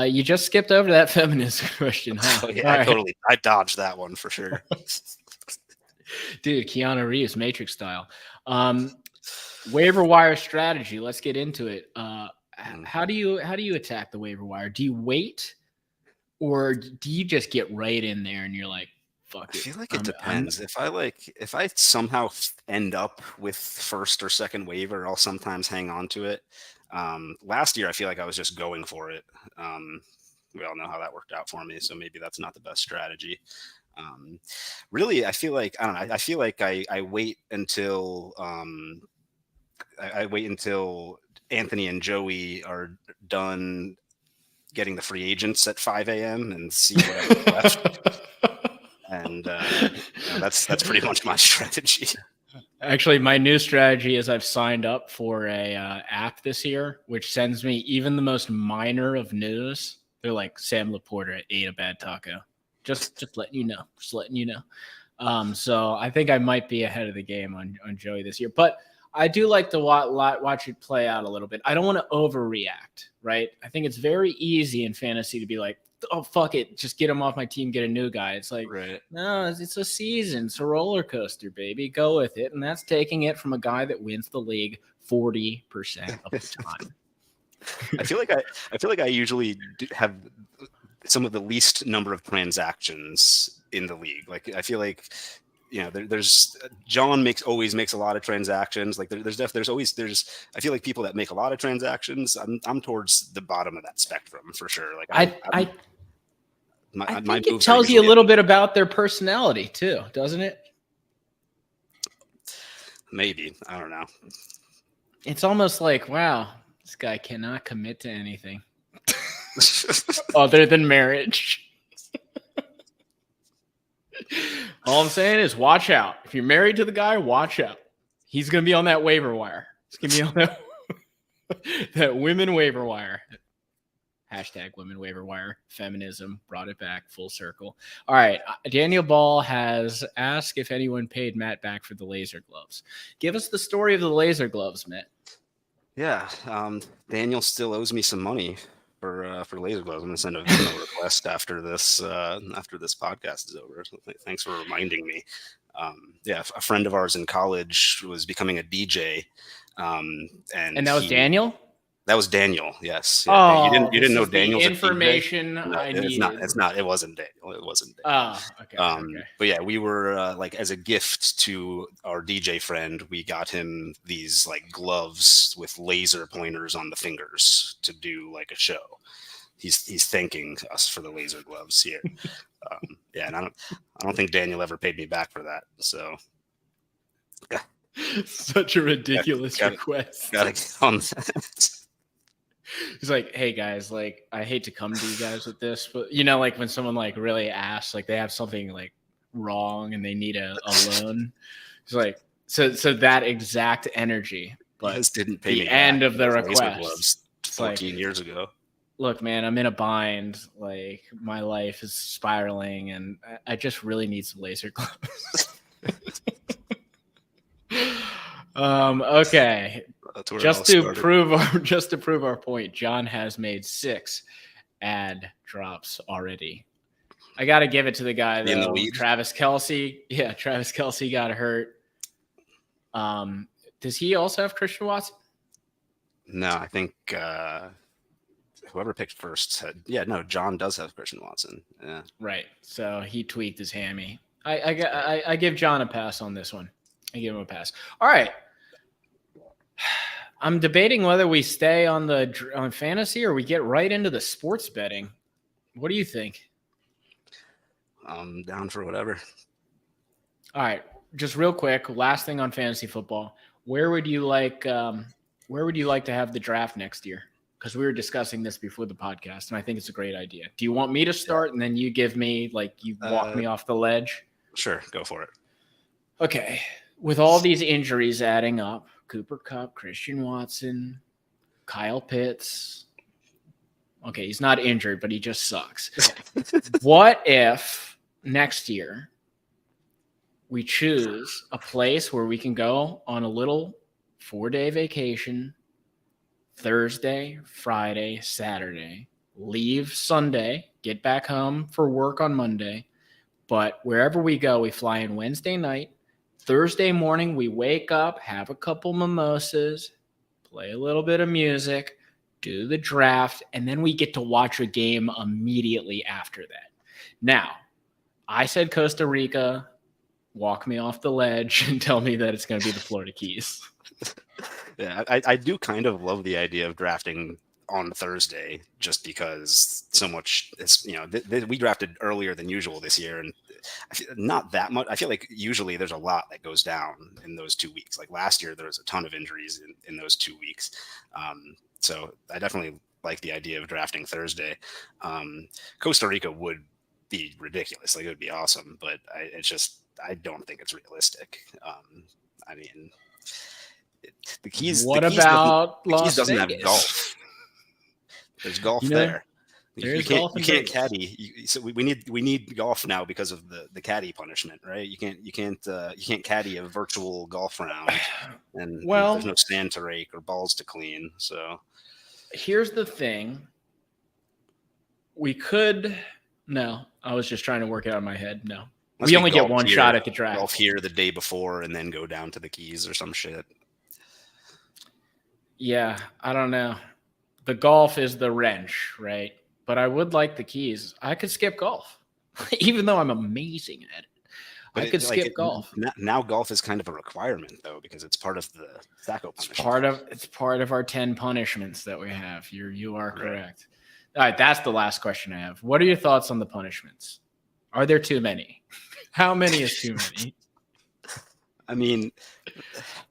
You just skipped over that feminist question, huh? Oh, yeah, I dodged that one for sure. Dude, Keanu Reeves, Matrix style. Waiver wire strategy. Let's get into it. How do you attack the waiver wire? Do you wait, or do you just get right in there and you're like, fuck it? I feel like it depends. If I somehow end up with first or second waiver, I'll sometimes hang on to it. Last year, I feel like I was just going for it. We all know how that worked out for me, so maybe that's not the best strategy. Really, I feel like I don't know. I feel like I wait until I wait until Anthony and Joey are done getting the free agents at 5 a.m. and see whatever's left. And that's pretty much my strategy. Actually, my new strategy is I've signed up for a app this year, which sends me even the most minor of news. They're like, Sam Laporta ate a bad taco. Just letting you know. Just letting you know. So I think I might be ahead of the game on Joey this year. But I do like to watch it play out a little bit. I don't want to overreact, right? I think it's very easy in fantasy to be like, oh, fuck it. Just get him off my team, get a new guy. It's like, no, it's a season. It's a roller coaster, baby. Go with it. And that's taking it from a guy that wins the league 40% of the time. I feel like I usually have some of the least number of transactions in the league. Like, I feel like, there's John always makes a lot of transactions. Like there's I feel like people that make a lot of transactions, I'm towards the bottom of that spectrum for sure. Like I think it tells you a little bit about their personality too, doesn't it? Maybe. I don't know. It's almost like, wow, this guy cannot commit to anything other than marriage. All I'm saying is watch out. If you're married to the guy, watch out. He's going to be on that waiver wire. He's going to be on that women waiver wire. Hashtag women waiver wire. Feminism brought it back full circle. All right. Daniel Ball has asked if anyone paid Matt back for the laser gloves. Give us the story of the laser gloves, Matt. Yeah. Daniel still owes me some money for laser gloves. I'm going to send a Venmo request after this podcast is over. So thanks for reminding me. Yeah, a friend of ours in college was becoming a DJ. And that was Daniel? That was Daniel. Yes. Yeah. Oh, You this didn't know is the Daniel's a DJ? information No, I it's not. needed. It's not. It wasn't Daniel. It wasn't Daniel. Oh, okay. But yeah, we were like as a gift to our DJ friend, we got him these like gloves with laser pointers on the fingers to do like a show. He's thanking us for the laser gloves here. Yeah, and I don't think Daniel ever paid me back for that. So yeah, Such a ridiculous Gotta- request. gotta get on that. He's like, hey guys, like I hate to come to you guys with this, but you know, like when someone like really asks, like they have something like wrong and they need a loan. He's like, so that exact energy, You but guys didn't pay the me end back of the for those laser request. gloves It's like, 14 years ago. look, man, I'm in a bind. Like my life is spiraling, and I just really need some laser gloves. Okay. That's where it Just all to started. prove our point, John has made 6 ad drops already. I got to give it to the guy In the though, lead? Travis Kelce. Yeah, Travis Kelce got hurt. Does he also have Christian Watson? No, I think whoever picked first said, yeah, no, John does have Christian Watson. Yeah. Right. So he tweaked his hammy. I give John a pass on this one. I give him a pass. All right. I'm debating whether we stay on fantasy or we get right into the sports betting. What do you think? I'm down for whatever. All right, just real quick, last thing on fantasy football. Where would you like to have the draft next year? Because we were discussing this before the podcast, and I think it's a great idea. Do you want me to start and then you give me you walk me off the ledge? Sure, go for it. Okay. With all these injuries adding up, Cooper Kupp, Christian Watson, Kyle Pitts. Okay, he's not injured, but he just sucks. What if next year we choose a place where we can go on a little 4-day vacation, Thursday, Friday, Saturday, leave Sunday, get back home for work on Monday, but wherever we go, we fly in Wednesday night. Thursday morning, we wake up, have a couple mimosas, play a little bit of music, do the draft, and then we get to watch a game immediately after that. Now, I said Costa Rica, walk me off the ledge and tell me that it's going to be the Florida Keys. Yeah, I do kind of love the idea of drafting on Thursday just because so much it's we drafted earlier than usual this year, and not that much. I feel like usually there's a lot that goes down in those 2 weeks. Like last year there was a ton of injuries in those 2 weeks, so I definitely like the idea of drafting Thursday. Costa Rica would be ridiculous, like it would be awesome, but I don't think it's realistic. I mean, the Keys. What the Keys about the Las Keys doesn't Vegas? have golf. There's golf there. There is You golf in can't Vegas. caddy. So we need golf now because of the caddy punishment, right? You can't caddy a virtual golf round, and Well- there's no sand to rake or balls to clean. So Here's the thing. We could – no, I was just trying to work it out in my head. No. Must We be only get golf one here- shot at the draft. golf here the day before and then go down to the Keys or some shit. Yeah, I don't know. The golf is the wrench, right? But I would like the Keys. I could skip golf, even though I'm amazing at it. But I could skip golf. Now golf is kind of a requirement though because it's part of the Sacco punishment. It's part of our 10 punishments that we have. You are correct. All right, that's the last question I have. What are your thoughts on the punishments? Are there too many? How many is too many? I mean,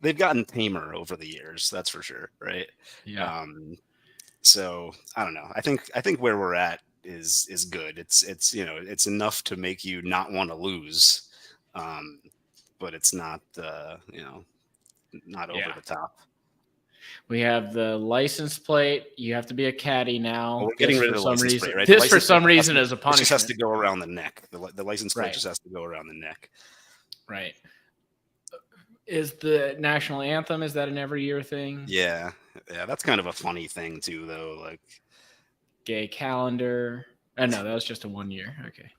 they've gotten tamer over the years, that's for sure, right? Yeah. So I don't know. I think where we're at is good. It's enough to make you not want to lose, but it's not not over Yeah. the top. We have the license plate. You have to be a caddy now. Well, we're getting rid of the some license reason. plate, right? The This for license some plate reason is a It just has punishment. to go around the neck. The license plate Right. just has to go around the neck. Right. Is the national anthem, is that an every year thing? Yeah, that's kind of a funny thing too, though. Like, Gay calendar. Oh, no, that was just a 1 year. Okay.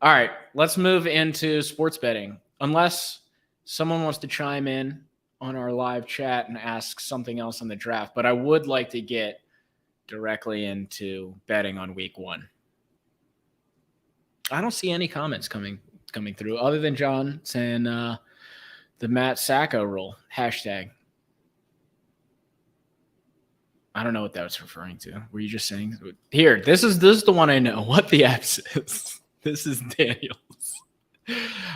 All right. Let's move into sports betting. Unless someone wants to chime in on our live chat and ask something else on the draft, but I would like to get directly into betting on week 1. I don't see any comments coming through other than John saying the Matt Sacco rule hashtag. I don't know what that was referring to. Were you just saying here? This is the one I know. What the F is? This is Daniels.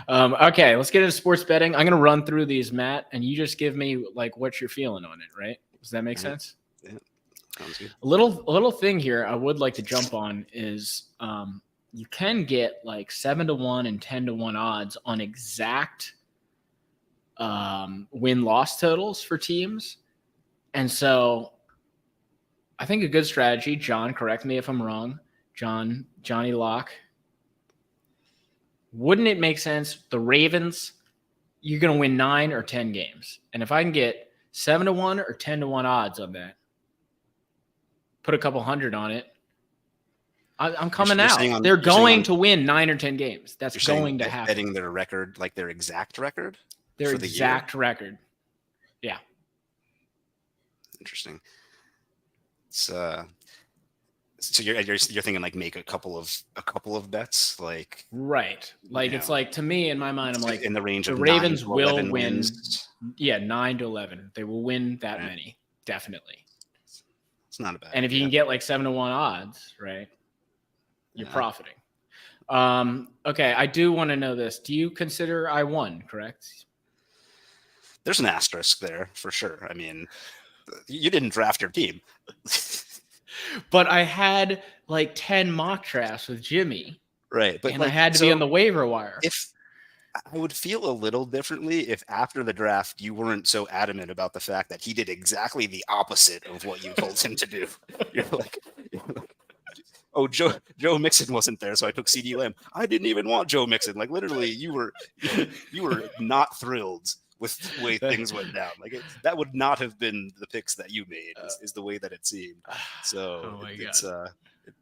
Okay, let's get into sports betting. I'm gonna run through these, Matt, and you just give me like what you're feeling on it. Right? Does that make sense? Yeah, sounds good. A little thing here I would like to jump on is you can get like 7-1 and 10-1 odds on exact win-loss totals for teams, and so I think a good strategy. John, correct me if I'm wrong. Johnny Locke. Wouldn't it make sense? The Ravens, you're going to win 9 or 10 games. And if I can get 7-1 or 10-1 odds on that, put a couple hundred on it, I'm coming out. They're going to win 9 or 10 games. That's going to happen. Betting their record, like their exact record? Their exact record. Yeah. Interesting. So you're thinking like make a couple of bets, like right, like it's like, to me in my mind, I'm like in the range of the Ravens 9 to will 11 win. wins. Yeah, 9 to 11. They will win that many, definitely. It's not a bad. And if you can get like 7-1 odds, right, you're profiting. Okay, I do want to know this. Do you consider I won? Correct. There's an asterisk there for sure. I mean, you didn't draft your team. But I had like 10 mock drafts with Jimmy. Right. But and I had to be on the waiver wire. If I would feel a little differently if after the draft you weren't so adamant about the fact that he did exactly the opposite of what you told him to do. You're like, oh, Joe Mixon wasn't there, so I took CeeDee Lamb. I didn't even want Joe Mixon. Like literally, you were not thrilled with the way things went down. Like that would not have been the picks that you made. Is the way that it seemed. So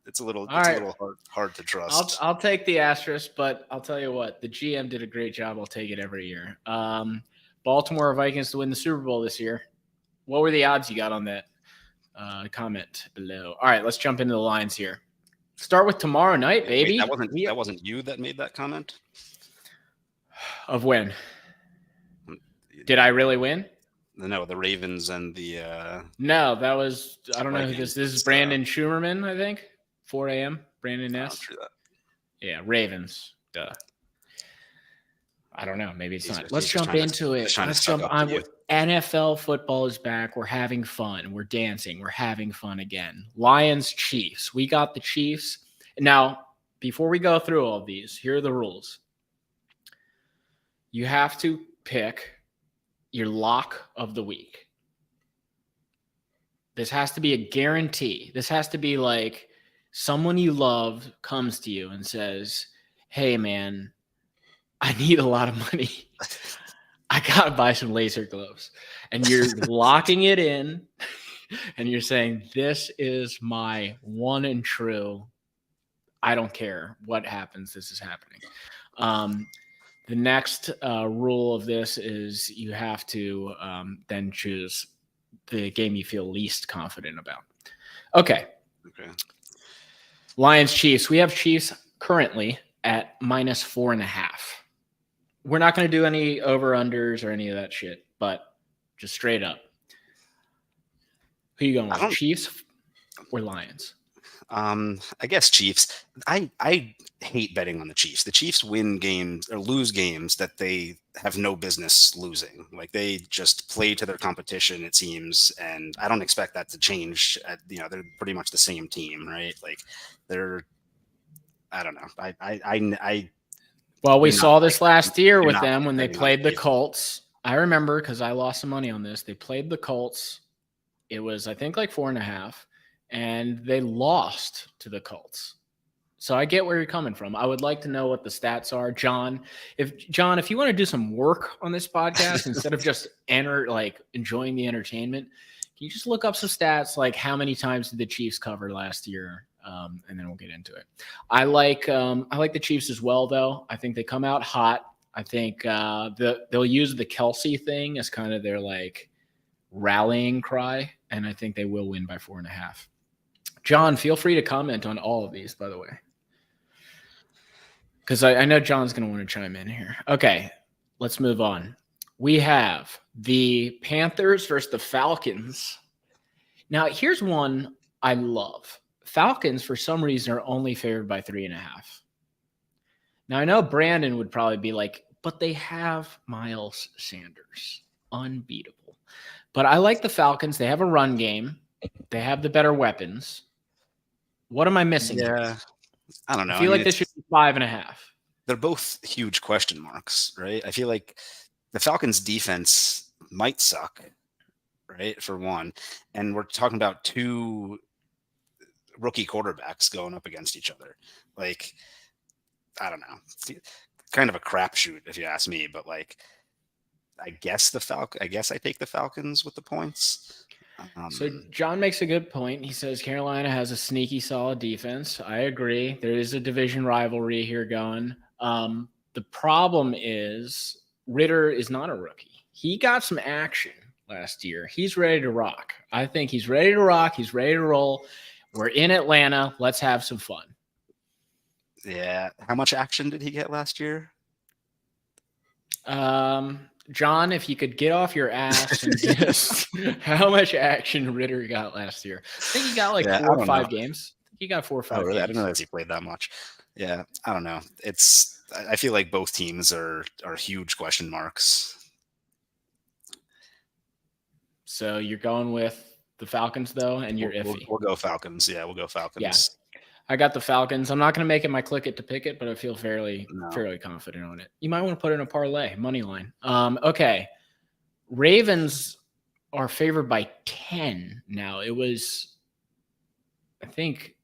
it's a little hard to trust. I'll take the asterisk, but I'll tell you what, the GM did a great job. I'll take it every year. Baltimore Vikings to win the Super Bowl this year. What were the odds you got on that? Comment below. All right, let's jump into the lines here. Start with tomorrow night, baby. Wait, that wasn't you that made that comment? Of when? Did I really win? No, the Ravens and the no, that was, I don't know who this is. Brandon Schumerman, I think. 4 a.m. Brandon S. Yeah, Ravens. Duh. I don't know. Maybe it's not. Let's jump into it. Let's jump on. NFL football is back. We're having fun. We're dancing. We're having fun again. Lions, Chiefs. We got the Chiefs. Now, before we go through all of these, here are the rules. You have to pick your lock of the week. This has to be a guarantee. This has to be like someone you love comes to you and says, hey, man, I need a lot of money. I got to buy some laser gloves. And you're locking it in and you're saying, this is my one and true. I don't care what happens. This is happening. The next rule of this is you have to then choose the game you feel least confident about. Okay. Lions, Chiefs. We have Chiefs currently at -4.5. We're not going to do any over-unders or any of that shit, but just straight up. Who are you going with, Chiefs or Lions? I guess Chiefs. I hate betting on the Chiefs. The Chiefs win games or lose games that they have no business losing. Like they just play to their competition, it seems, and I don't expect that to change. They're pretty much the same team, right? Like they're, I don't know. Well, we saw this last year with them when they played the Colts. I remember because I lost some money on this. They played the Colts. It was, I think, like 4.5. And they lost to the Colts. So I get where you're coming from. I would like to know what the stats are. John, if you want to do some work on this podcast instead of just enjoying the entertainment, can you just look up some stats, like how many times did the Chiefs cover last year? And then we'll get into it. I like the Chiefs as well, though. I think they come out hot. I think they'll use the Kelsey thing as kind of their like rallying cry, and I think they will win by 4.5. John, feel free to comment on all of these, by the way, because I know John's going to want to chime in here. Okay, let's move on. We have the Panthers versus the Falcons. Now, here's one I love. Falcons, for some reason, are only favored by 3.5. Now, I know Brandon would probably be like, but they have Miles Sanders. Unbeatable. But I like the Falcons. They have a run game. They have the better weapons. What am I missing? Yeah, I don't know. I feel like this should be 5.5. They're both huge question marks, right? I feel like the Falcons' defense might suck, right? For one, and we're talking about two rookie quarterbacks going up against each other. Like, I don't know, it's kind of a crapshoot if you ask me. But like, I guess I take the Falcons with the points. So John makes a good point. He says Carolina has a sneaky, solid defense. I agree. There is a division rivalry here going. The problem is Ritter is not a rookie. He got some action last year. He's ready to rock. I think he's ready to rock. He's ready to roll. We're in Atlanta. Let's have some fun. Yeah. How much action did he get last year? John, if you could get off your ass and guess how much action Ritter got last year. I think he got like 4 or 5 games. He got 4 or 5 really? games. I didn't realize he played that much. Yeah, I don't know. I feel like both teams are huge question marks. So you're going with the Falcons, though, and you're iffy. We'll go Falcons. Yeah, we'll go Falcons. Yeah. I got the Falcons. I'm not going to make it my click it to pick it, but I feel fairly confident on it. You might want to put in a parlay, money line. Okay. Ravens are favored by 10 now. It was, I think,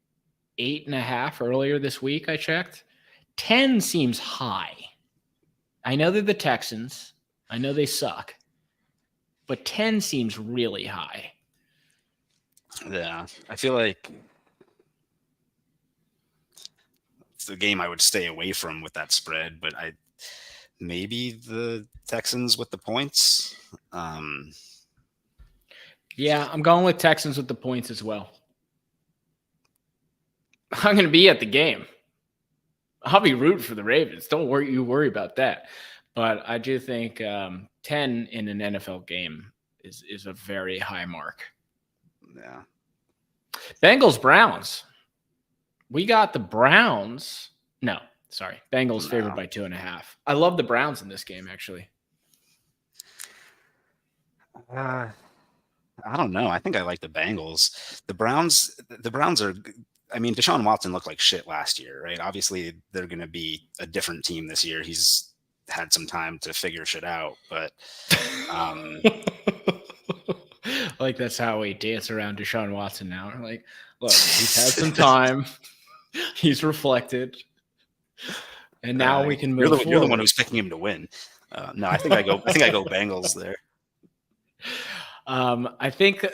8.5 earlier this week. I checked. 10 seems high. I know they're the Texans. I know they suck, but 10 seems really high. Yeah, I feel like it's the game I would stay away from with that spread, but maybe the Texans with the points. Yeah, I'm going with Texans with the points as well. I'm going to be at the game. I'll be rooting for the Ravens. Don't worry about that. But I do think 10 in an NFL game is a very high mark. Yeah. Bengals, Browns. We got the Browns. No, sorry. Bengals favored by 2.5. I love the Browns in this game, actually. I don't know. I think I like the Bengals. The Browns are, I mean, Deshaun Watson looked like shit last year, right? Obviously, they're going to be a different team this year. He's had some time to figure shit out, but like that's how we dance around Deshaun Watson now. Like, look, he's had some time. He's reflected. And now we can move forward. You're the one who's picking him to win. No, I think I go Bengals there. I think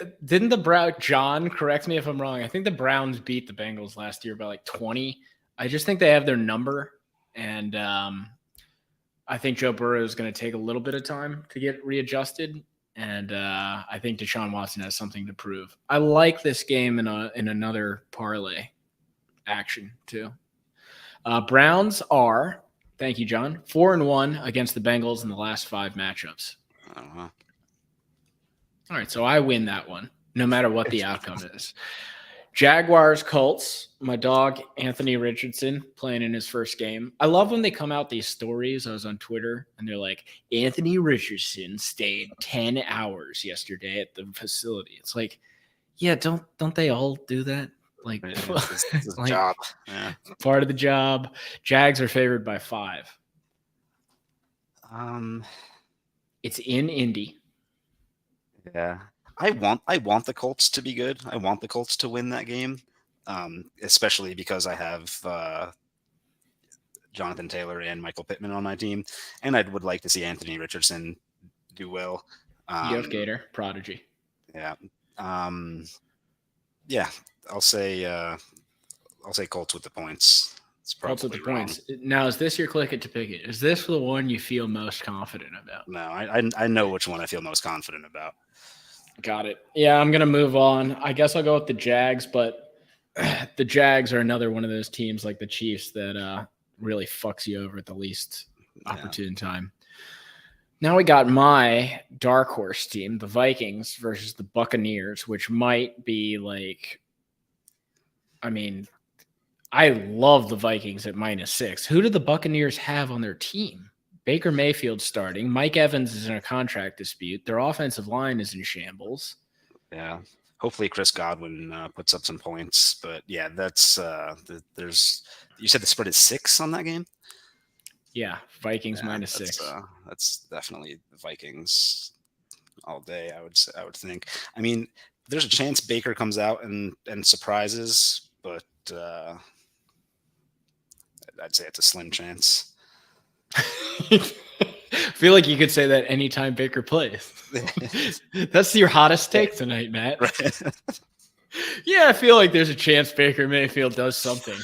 John, correct me if I'm wrong. I think the Browns beat the Bengals last year by like 20. I just think they have their number. And I think Joe Burrow is going to take a little bit of time to get readjusted. And I think Deshaun Watson has something to prove. I like this game in another parlay action too. Browns are, thank you, John, 4-1 against the Bengals in the last 5 matchups. Uh-huh. All right, so I win that one, no matter what the outcome is. Jaguars, Colts, my dog, Anthony Richardson, playing in his first game. I love when they come out these stories. I was on Twitter, and they're like, Anthony Richardson stayed 10 hours yesterday at the facility. It's like, yeah, don't they all do that? Like, it's like job. Yeah. Part of the job. Jags are favored by 5. It's in Indy. Yeah. I want the Colts to be good. I want the Colts to win that game, especially because I have Jonathan Taylor and Michael Pittman on my team, and I would like to see Anthony Richardson do well. UF Gator, prodigy. Yeah. Yeah. I'll say Colts with the points. It's Colts with probably the wrong. points. Now, is this your click it to pick it? Is this the one you feel most confident about? No, I know which one I feel most confident about. Got it. Yeah, I'm gonna move on. I guess I'll go with the Jags, but the Jags are another one of those teams like the Chiefs that really fucks you over at the least opportune time. Now we got my dark horse team, the Vikings versus the Buccaneers, which might be like, I mean, I love the Vikings at -6. Who do the Buccaneers have on their team? Baker Mayfield starting. Mike Evans is in a contract dispute. Their offensive line is in shambles. Yeah. Hopefully Chris Godwin puts up some points, but yeah, that's there's. You said the spread is 6 on that game. Yeah, Vikings Yeah, -6. That's definitely the Vikings all day. I would think. I mean, there's a chance Baker comes out and surprises, but I'd say it's a slim chance. I feel like you could say that anytime Baker plays. That's your hottest take tonight, Matt. Right. Yeah, I feel like there's a chance Baker Mayfield does something,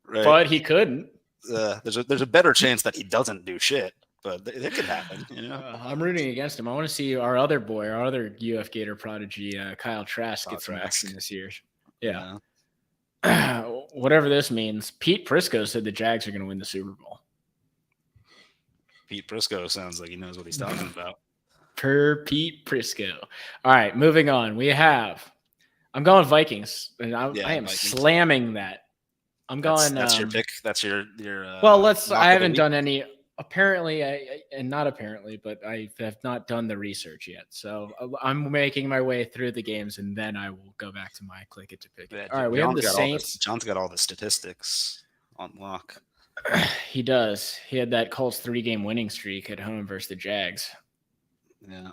Right. but he couldn't. There's a better chance that he doesn't do shit, but it could happen. You know, I'm rooting against him. I want to see our other boy, our other UF Gator prodigy, Kyle Trask, get some action this year. Yeah. Whatever this means, Pete Prisco said the Jags are going to win the Super Bowl. Pete Prisco sounds like he knows what he's talking about. Per Pete Prisco. All right, moving on. I'm going Vikings, and I am Vikings. slamming that. I'm going. That's your pick. That's your. Well, I haven't done any. Apparently, and not apparently, but I have not done the research yet. So I'm making my way through the games, and then I will go back to my click it to pick it. All right, we have the Saints. John's got all the statistics on lock. He does. He had that Colts 3-game winning streak at home versus the Jags. Yeah.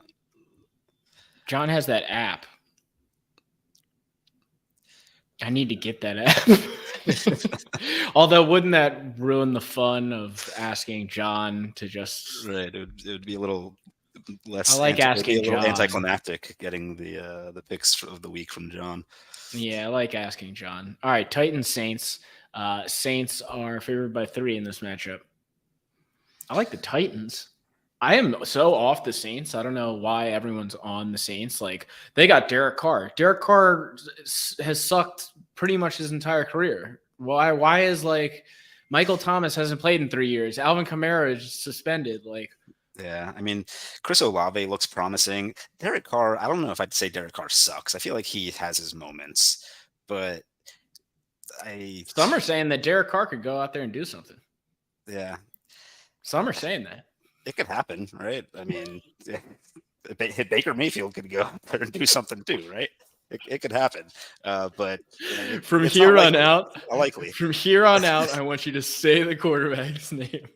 John has that app. I need to get that app. Although, wouldn't that ruin the fun of asking John to just? Right. It would be a little less. I like asking John. Anticlimactic getting the picks of the week from John. Yeah, I like asking John. All right, Titans Saints. Saints are favored by 3 in this matchup. I like the Titans. I am so off the Saints. I don't know why everyone's on the Saints. Like, they got Derek Carr. Derek Carr has sucked pretty much his entire career. Why is like Michael Thomas hasn't played in 3 years? Alvin Kamara is suspended. Like, yeah, I mean, Chris Olave looks promising. Derek Carr, I don't know if I'd say Derek Carr sucks. I feel like he has his moments, but some are saying that Derek Carr could go out there and do something. Yeah. Some are saying that. It could happen, right? I mean, Baker Mayfield could go out there and do something too, right? It could happen. But from here on likely. From here on out, I want you to say the quarterback's name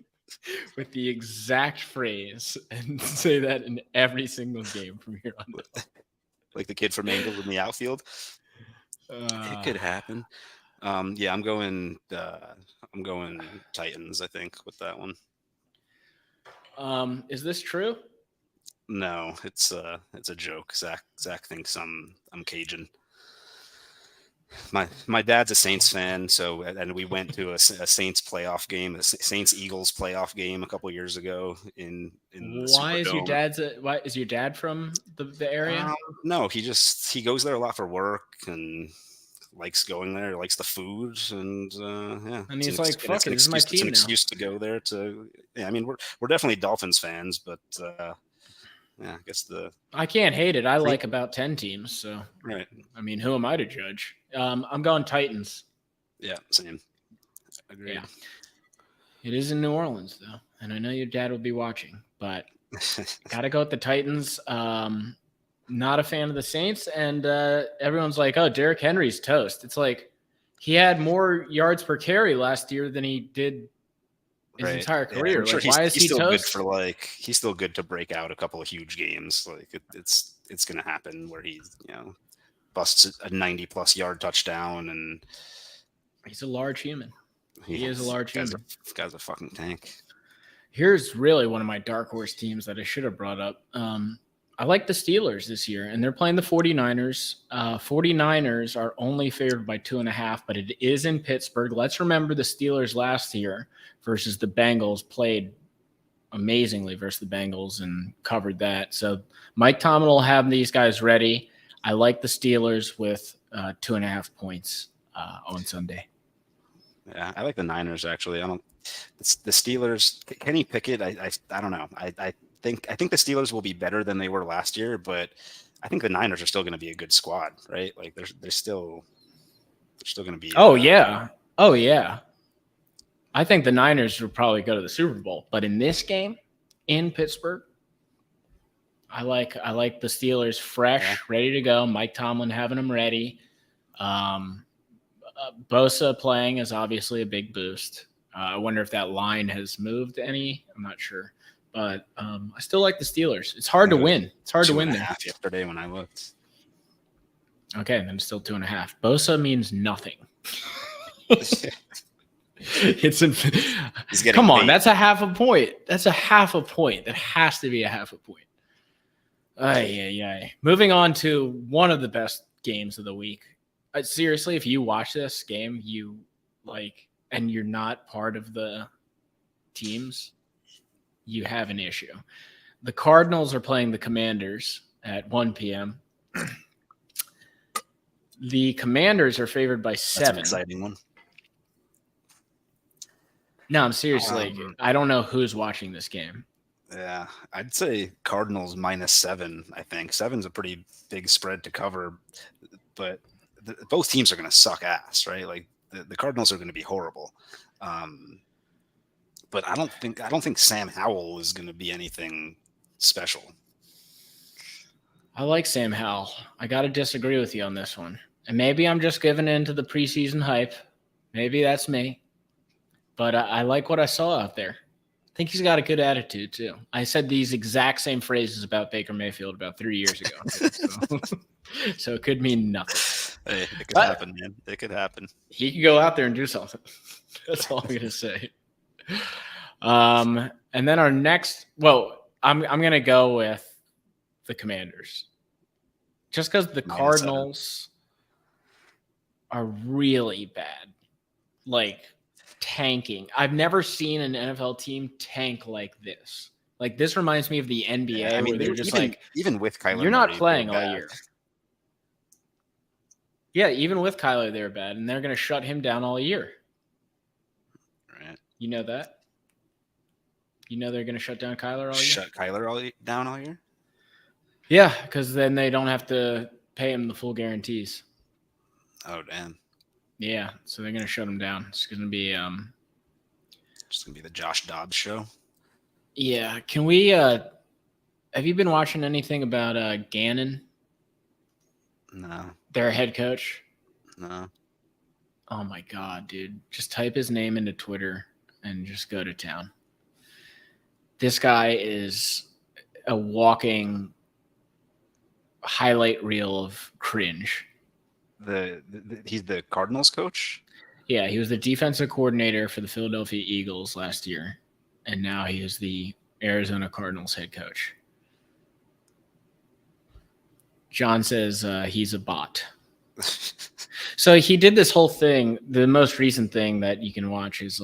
with the exact phrase and say that in every single game from here on out. Like the kid from Angels in the outfield. It could happen. Yeah, I'm going Titans, I think, with that one. Is this true? No, it's a joke. Zach thinks I'm Cajun. My dad's a Saints fan, and we went to a Saints playoff game, a Saints Eagles playoff game a couple years ago in Why is your dad from the area? No, he goes there a lot for work and likes going there, likes the food, and yeah. And he's like, "Fuck it, this is my team now." It's an excuse to go there yeah. I mean, we're definitely Dolphins fans, but yeah, I guess I can't hate it. I like about 10 teams, so right. I mean, who am I to judge? I'm going Titans. Yeah, same. Agreed. Yeah. It is in New Orleans though, and I know your dad will be watching, but gotta go with the Titans. Not a fan of the Saints, and everyone's like, "Oh, Derrick Henry's toast." It's like he had more yards per carry last year than he did his entire career. Yeah, why is he still toast? good he's still good to break out a couple of huge games. Like it's gonna happen where he busts a 90+ yard touchdown, and he's a large human. He is a large human. This guy's a fucking tank. Here's really one of my dark horse teams that I should have brought up. I like the Steelers this year, and they're playing the 49ers. 49ers are only favored by 2.5, but it is in Pittsburgh. Let's remember the Steelers last year versus the Bengals played amazingly versus the Bengals and covered that. So Mike Tomlin will have these guys ready. I like the Steelers with 2.5 points on Sunday. Yeah, I like the Niners actually. The Steelers. Kenny Pickett. I don't know. I think the Steelers will be better than they were last year, but I think the Niners are still going to be a good squad, right? Like they're still going to be. Oh yeah. I think the Niners will probably go to the Super Bowl, but in this game in Pittsburgh, I like the Steelers fresh, ready to go. Mike Tomlin having them ready. Bosa playing is obviously a big boost. I wonder if that line has moved any. I'm not sure. But I still like the Steelers. It's hard to win. It's hard to win there. Yesterday when I looked. Okay, then it's still 2.5. Bosa means nothing. Come on, that's a half a point. That's a half a point. That has to be a half a point. Moving on to one of the best games of the week. Seriously, if you watch this game, and you're not part of the teams, you have an issue. The Cardinals are playing the Commanders at 1 p.m. The Commanders are favored by 7. That's an exciting one. No, I'm seriously. I don't know who's watching this game. Yeah, I'd say Cardinals -7. I think 7's a pretty big spread to cover, but both teams are going to suck ass, right? Like the Cardinals are going to be horrible. But I don't think Sam Howell is going to be anything special. I like Sam Howell. I got to disagree with you on this one. And maybe I'm just giving in to the preseason hype. Maybe that's me. But I like what I saw out there. I think he's got a good attitude, too. I said these exact same phrases about Baker Mayfield about 3 years ago. So it could mean nothing. Hey, it could happen, man. It could happen. He could go out there and do something. That's all I'm going to say. And then our next, I'm going to go with the Commanders. Just because the Cardinals are really bad. Like, tanking. I've never seen an NFL team tank like this. Like, this reminds me of the NBA where they're just even with Kyler, you're not playing all year. Yeah, even with Kyler, they're bad, and they're going to shut him down all year. Right. You know that? You know they're going to shut down Kyler all year? Shut Kyler down all year? Yeah, because then they don't have to pay him the full guarantees. Oh, damn. Yeah, so they're going to shut him down. It's going to be just going to be the Josh Dobbs show. Yeah, can we have you been watching anything about Gannon? No. Their head coach? No. Oh my god, dude. Just type his name into Twitter and just go to town. This guy is a walking highlight reel of cringe. He's the Cardinals coach? Yeah, he was the defensive coordinator for the Philadelphia Eagles last year, and now he is the Arizona Cardinals head coach. John says he's a bot. So he did this whole thing. The most recent thing that you can watch is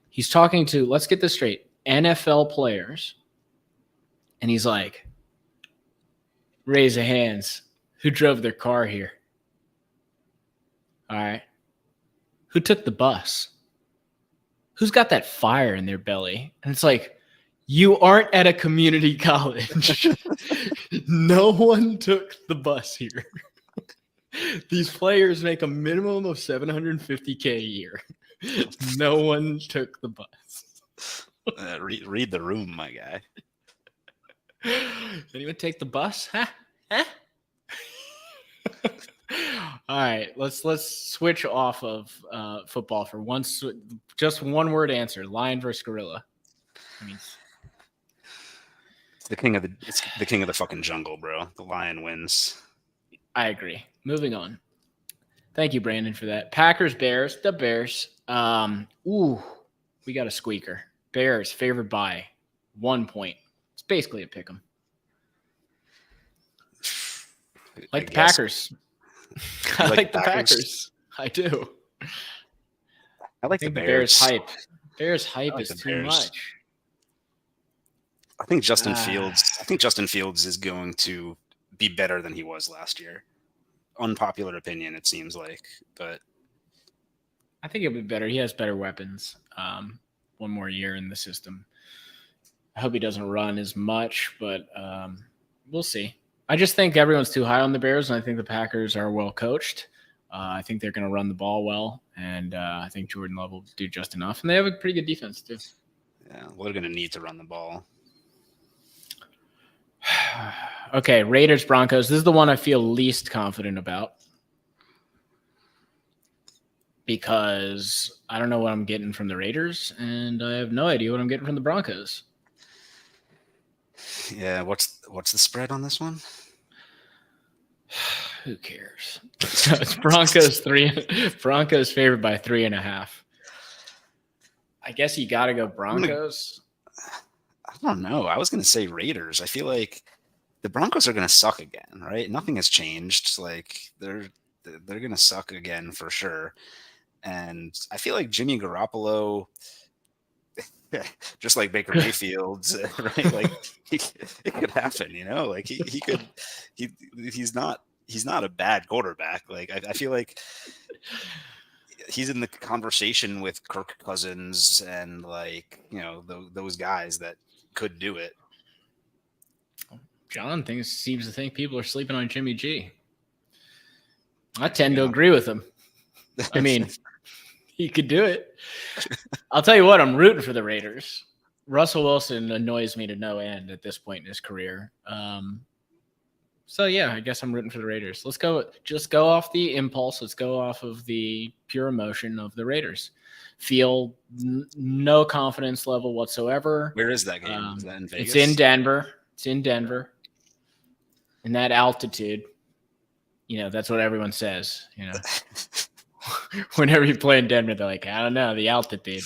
he's talking to, let's get this straight, NFL players, and he's like, raise your hands. Who drove their car here? All right. Who took the bus? Who's got that fire in their belly? And it's like, you aren't at a community college. No one took the bus here. These players make a minimum of $750K a year. No one took the bus. Read the room, my guy. Anyone take the bus? Huh? All right, let's switch off of football for once. Just one word answer: lion versus gorilla. I mean, it's the king of the fucking jungle, bro. The lion wins. I agree. Moving on. Thank you, Brandon, for that. Packers, Bears, the Bears. We got a squeaker. Bears favored by 1 point. It's basically a pick 'em. Like the Packers. I like the Packers. I do. I like think the Bears. Bears hype like is the too Bears. much. I think Justin Fields is going to be better than he was last year. Unpopular opinion, it seems like, but I think it'll be better. He has better weapons. One more year in the system. I hope he doesn't run as much, but we'll see. I just think everyone's too high on the Bears, and I think the Packers are well coached. I think they're going to run the ball well, and I think Jordan Love will do just enough. And they have a pretty good defense, too. Yeah, well, they're going to need to run the ball. Okay, Raiders, Broncos. This is the one I feel least confident about because I don't know what I'm getting from the Raiders, and I have no idea what I'm getting from the Broncos. Yeah, what's the spread on this one? Who cares? It's Broncos Broncos favored by 3.5. I guess you got to go Broncos. I don't know. I was going to say Raiders. I feel like the Broncos are going to suck again, right? Nothing has changed. Like they're going to suck again for sure. And I feel like Jimmy Garoppolo, just like Baker Mayfield, right? Like it could happen, you know. Like he's not a bad quarterback. Like I feel like he's in the conversation with Kirk Cousins and like those guys that could do it. John seems to think people are sleeping on Jimmy G. I tend to agree with him. I mean, he could do it. I'll tell you what, I'm rooting for the Raiders. Russell Wilson annoys me to no end at this point in his career. So, yeah, I guess I'm rooting for the Raiders. Let's go. Just go off the impulse. Let's go off of the pure emotion of the Raiders. Feel no confidence level whatsoever. Where is that game? Is that in Vegas? It's in Denver. It's in Denver. In that altitude. That's what everyone says, Whenever you play in Denver, they're like, I don't know, the altitude.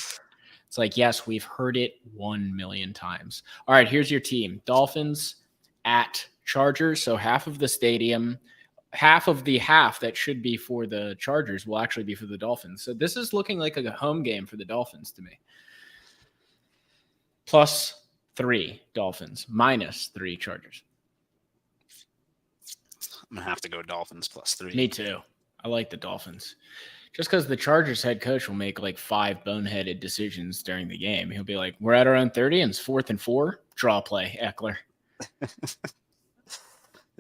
It's like, yes, we've heard it 1 million times. All right, here's your team. Dolphins at Chargers. So half of the stadium, half of the half that should be for the Chargers will actually be for the Dolphins. So this is looking like a home game for the Dolphins to me. +3 Dolphins, -3 Chargers. I'm going to have to go Dolphins +3. Me too. I like the Dolphins. Just because the Chargers head coach will make like 5 boneheaded decisions during the game. He'll be like, we're at our own 30 and it's 4th and 4. Draw play, Eckler.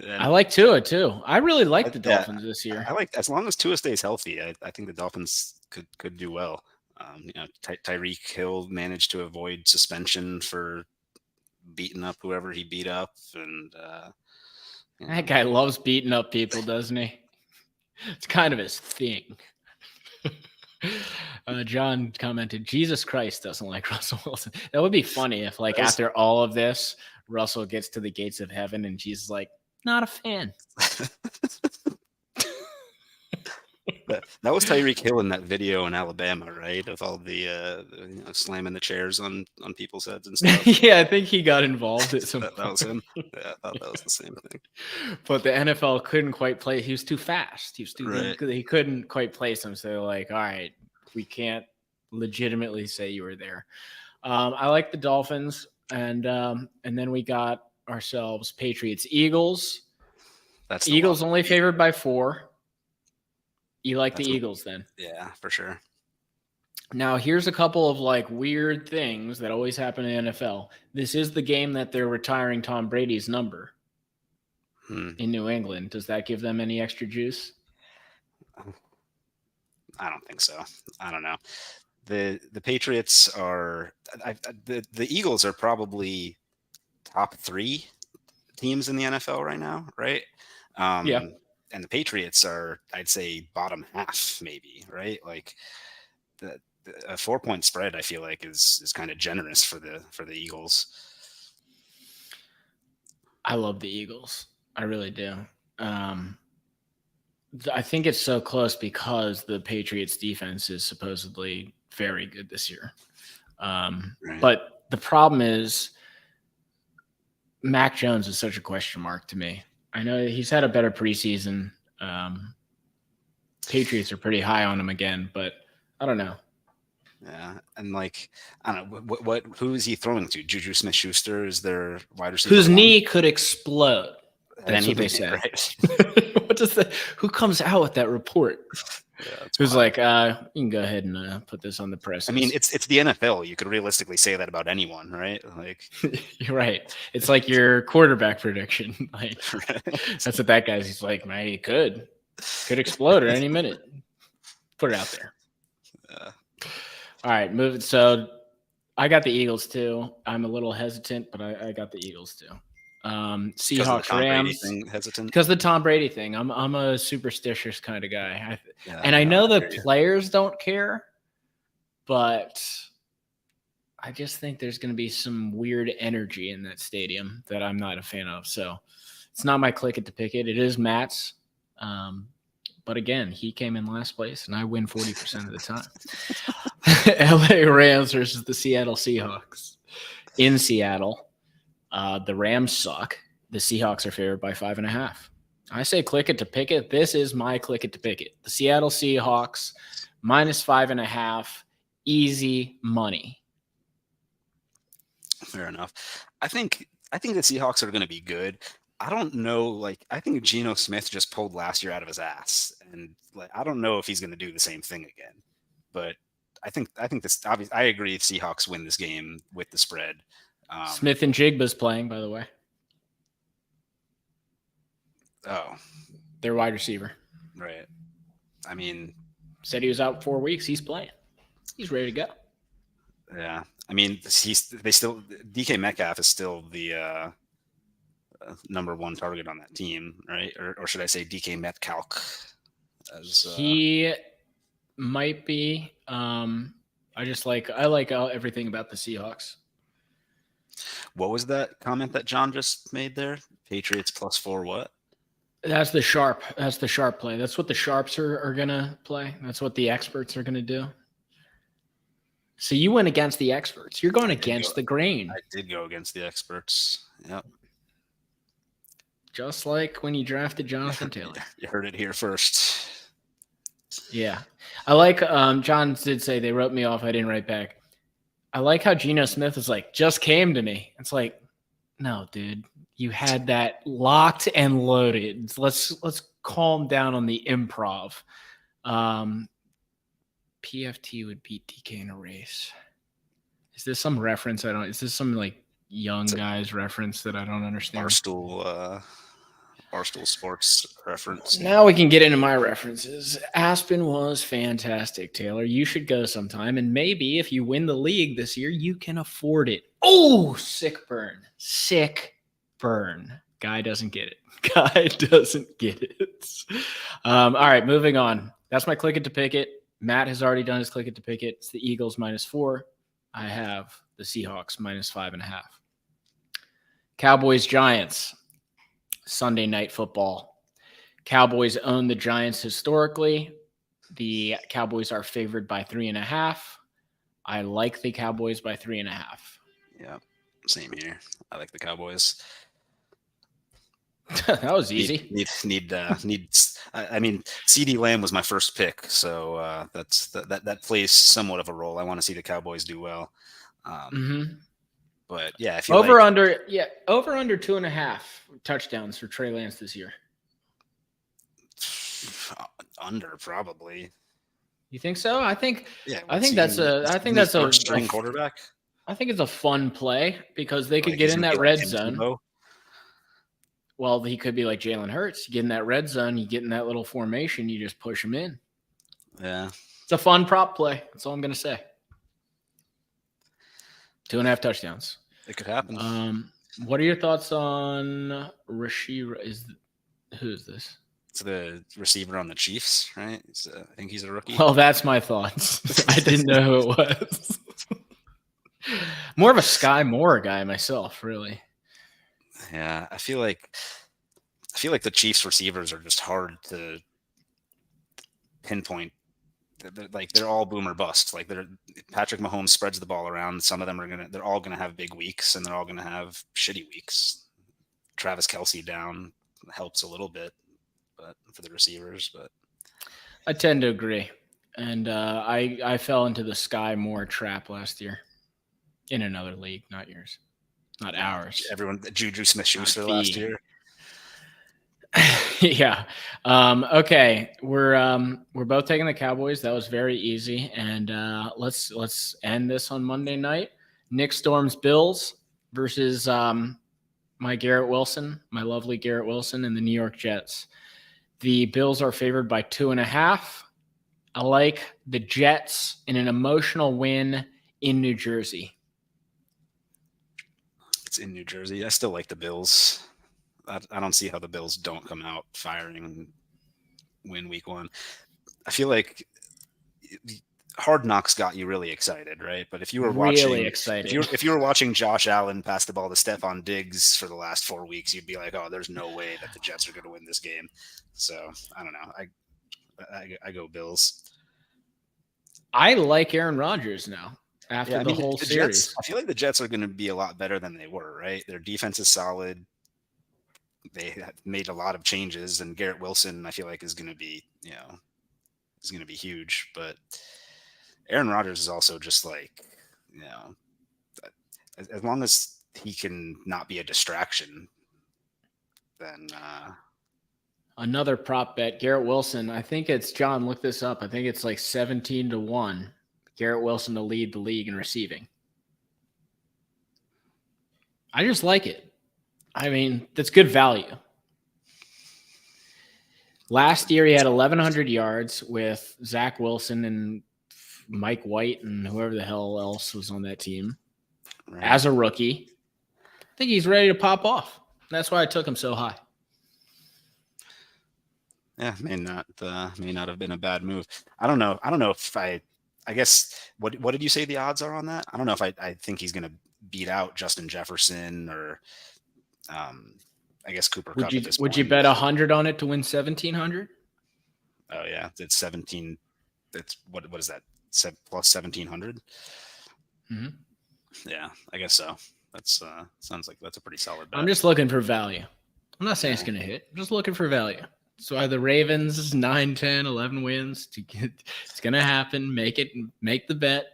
I like Tua too. I really like the Dolphins this year. I like, as long as Tua stays healthy, I think the Dolphins could do well. Tyreek Hill managed to avoid suspension for beating up whoever he beat up. And that guy loves beating up people, doesn't he? It's kind of his thing. John commented, Jesus Christ doesn't like Russell Wilson. That would be funny if, like, after all of this, Russell gets to the gates of heaven and Jesus is like, not a fan. That was Tyreek Hill in that video in Alabama, right? Of all the slamming the chairs on people's heads and stuff. Yeah, I think he got involved at some that was him. Yeah, I thought that was the same thing. But the NFL couldn't quite play. He was too fast. He was too right. He couldn't quite place him. So they're like, all right, we can't legitimately say you were there. I like the Dolphins, and then we got ourselves Patriots, Eagles. That's Eagles only favored by 4. You like the Eagles then? Yeah, for sure. Now, here's a couple of like weird things that always happen in the NFL. This is the game that they're retiring Tom Brady's number in New England. Does that give them any extra juice? I don't think so. I don't know. The Patriots are the Eagles are probably top 3 teams in the NFL right now, right? Yeah. And the Patriots are, I'd say, bottom half, maybe, right? Like a 4-point spread, I feel like is kind of generous for the Eagles. I love the Eagles. I really do. I think it's so close because the Patriots defense is supposedly very good this year. Right. But the problem is Mac Jones is such a question mark to me. I know he's had a better preseason. Patriots are pretty high on him again, but I don't know. Yeah, and like I don't know who is he throwing to? Juju Smith-Schuster is their wide receiver Whose one? knee could explode. That's Any what they minute, say. right? What does that? Who comes out with that report? Yeah, it's Who's wild. like, you can go ahead and put this on the press. I mean, it's the NFL. You could realistically say that about anyone, right? Like, You're right. It's like your quarterback prediction. Like right? that's what that guy's. He's like, man, he could explode at any minute. Put it out there. Yeah. All right, move it. So I got the Eagles too. I'm a little hesitant, but I got the Eagles too. Because of the Seahawks, Tom Brady Rams. thing, hesitant. Because the Tom Brady thing. I'm a superstitious kind of guy. Yeah, and I know hear the you. players don't care, but I just think there's going to be some weird energy in that stadium that I'm not a fan of. So it's not my click it to pick it. It is Matt's. But again, he came in last place, and I win 40% of the time. LA Rams versus the Seattle Seahawks. In Seattle, the Rams suck. The Seahawks are favored by 5.5. I say click it to pick it. This is my click it to pick it. The Seattle Seahawks minus 5.5. Easy money. Fair enough. I think the Seahawks are going to be good. I don't know. Like, I think Geno Smith just pulled last year out of his ass, and like, I don't know if he's going to do the same thing again. But I think this. Obviously, I agree. Seahawks win this game with the spread. Smith and Jigba's playing, by the way. Oh, Their wide receiver. right. I mean, said he was out 4 weeks. He's playing. He's ready to go. Yeah. I mean, DK Metcalf is still the number one target on that team, right? Or should I say DK Metcalf? He might be. I like everything about the Seahawks. What was that comment that John just made there? Patriots +4 what? That's the sharp play. That's what the sharps are going to play. That's what the experts are going to do. So you went against the experts. You're going against the grain. I did go against the experts. Yep. Just like when you drafted Jonathan Taylor. You heard it here first. Yeah. I like John did say they wrote me off. I didn't write back. I like how Geno Smith was like, just came to me. It's like, no, dude. You had that locked and loaded. Let's calm down on the improv. PFT would beat DK in a race. Is this some reference? Is this some like young guys reference that I don't understand? Barstool Sports reference. Now we can get into my references. Aspen was fantastic, Taylor. You should go sometime. And maybe if you win the league this year, you can afford it. Oh, sick burn. Sick burn. Guy doesn't get it. All right, moving on. That's my click it to pick it. Matt has already done his click it to pick it. It's the Eagles -4. I have the Seahawks -5.5. Cowboys Giants. Sunday night football. Cowboys own the Giants historically. The Cowboys are favored by 3.5. I like the Cowboys by 3.5. Yeah, same here. I like the Cowboys. That was easy. I mean, CD Lamb was my first pick, so that plays somewhat of a role. I want to see the Cowboys do well. But yeah, I feel over under 2.5 touchdowns for Trey Lance this year. Under probably. You think so? I think that's a string quarterback. I think it's a fun play because they could get in that red zone. Well, he could be like Jalen Hurts. You get in that red zone, you get in that little formation, you just push him in. Yeah. It's a fun prop play. That's all I'm going to say. 2.5 touchdowns. It could happen. What are your thoughts on Rashid? Who is this? It's the receiver on the Chiefs, right? I think he's a rookie. Well, that's my thoughts. I didn't know who it was. More of a Sky Moore guy myself, really. Yeah, I feel like the Chiefs receivers are just hard to pinpoint. They're all boom or bust. Like Patrick Mahomes spreads the ball around. Some of them they're all gonna have big weeks, and they're all gonna have shitty weeks. Travis Kelce down. helps a little bit, but for the receivers, but I tend to agree. And I fell into the Sky Moore trap last year in another league, not yours, not ours. everyone, Juju Smith-Schuster Not last fee. year. Yeah. Okay. We're both taking the Cowboys. That was very easy. And let's end this on Monday night. Nick Storm's Bills versus my Garrett Wilson, my lovely Garrett Wilson, and the New York Jets. The Bills are favored by 2.5. I like the Jets in an emotional win in New Jersey. It's in New Jersey. I still like the Bills. I don't see how the Bills don't come out firing and win week 1. I feel like Hard Knocks got you really excited, right? But if you were watching, really excited, if you were watching Josh Allen pass the ball to Stephon Diggs for the last 4 weeks, you'd be like, "Oh, there's no way that the Jets are going to win this game." So I don't know. I go Bills. I like Aaron Rodgers now after the whole series. Jets, I feel like the Jets are going to be a lot better than they were, right? Their defense is solid. They have made a lot of changes, and Garrett Wilson, I feel like, is going to be, is going to be huge. But Aaron Rodgers is also just like, as long as he can not be a distraction, then another prop bet, Garrett Wilson. I think it's John. Look this up. I think it's like 17-1. Garrett Wilson to lead the league in receiving. I just like it. I mean, that's good value. Last year, he had 1,100 yards with Zach Wilson and Mike White and whoever the hell else was on that team as a rookie. I think he's ready to pop off. That's why I took him so high. Yeah, may not have been a bad move. I don't know if I guess what did you say the odds are on that? I don't know if I think he's going to beat out Justin Jefferson or I guess Cooper Kupp. Would you bet 100 on it to win 1,700? Oh yeah, it's 17. That's what is that? Plus 1,700. Mm-hmm. Yeah, I guess so. That's sounds like that's a pretty solid bet. I'm just looking for value. I'm not saying it's going to hit. I'm just looking for value. So the Ravens 9, 10, 11 wins. It's going to happen. Make the bet.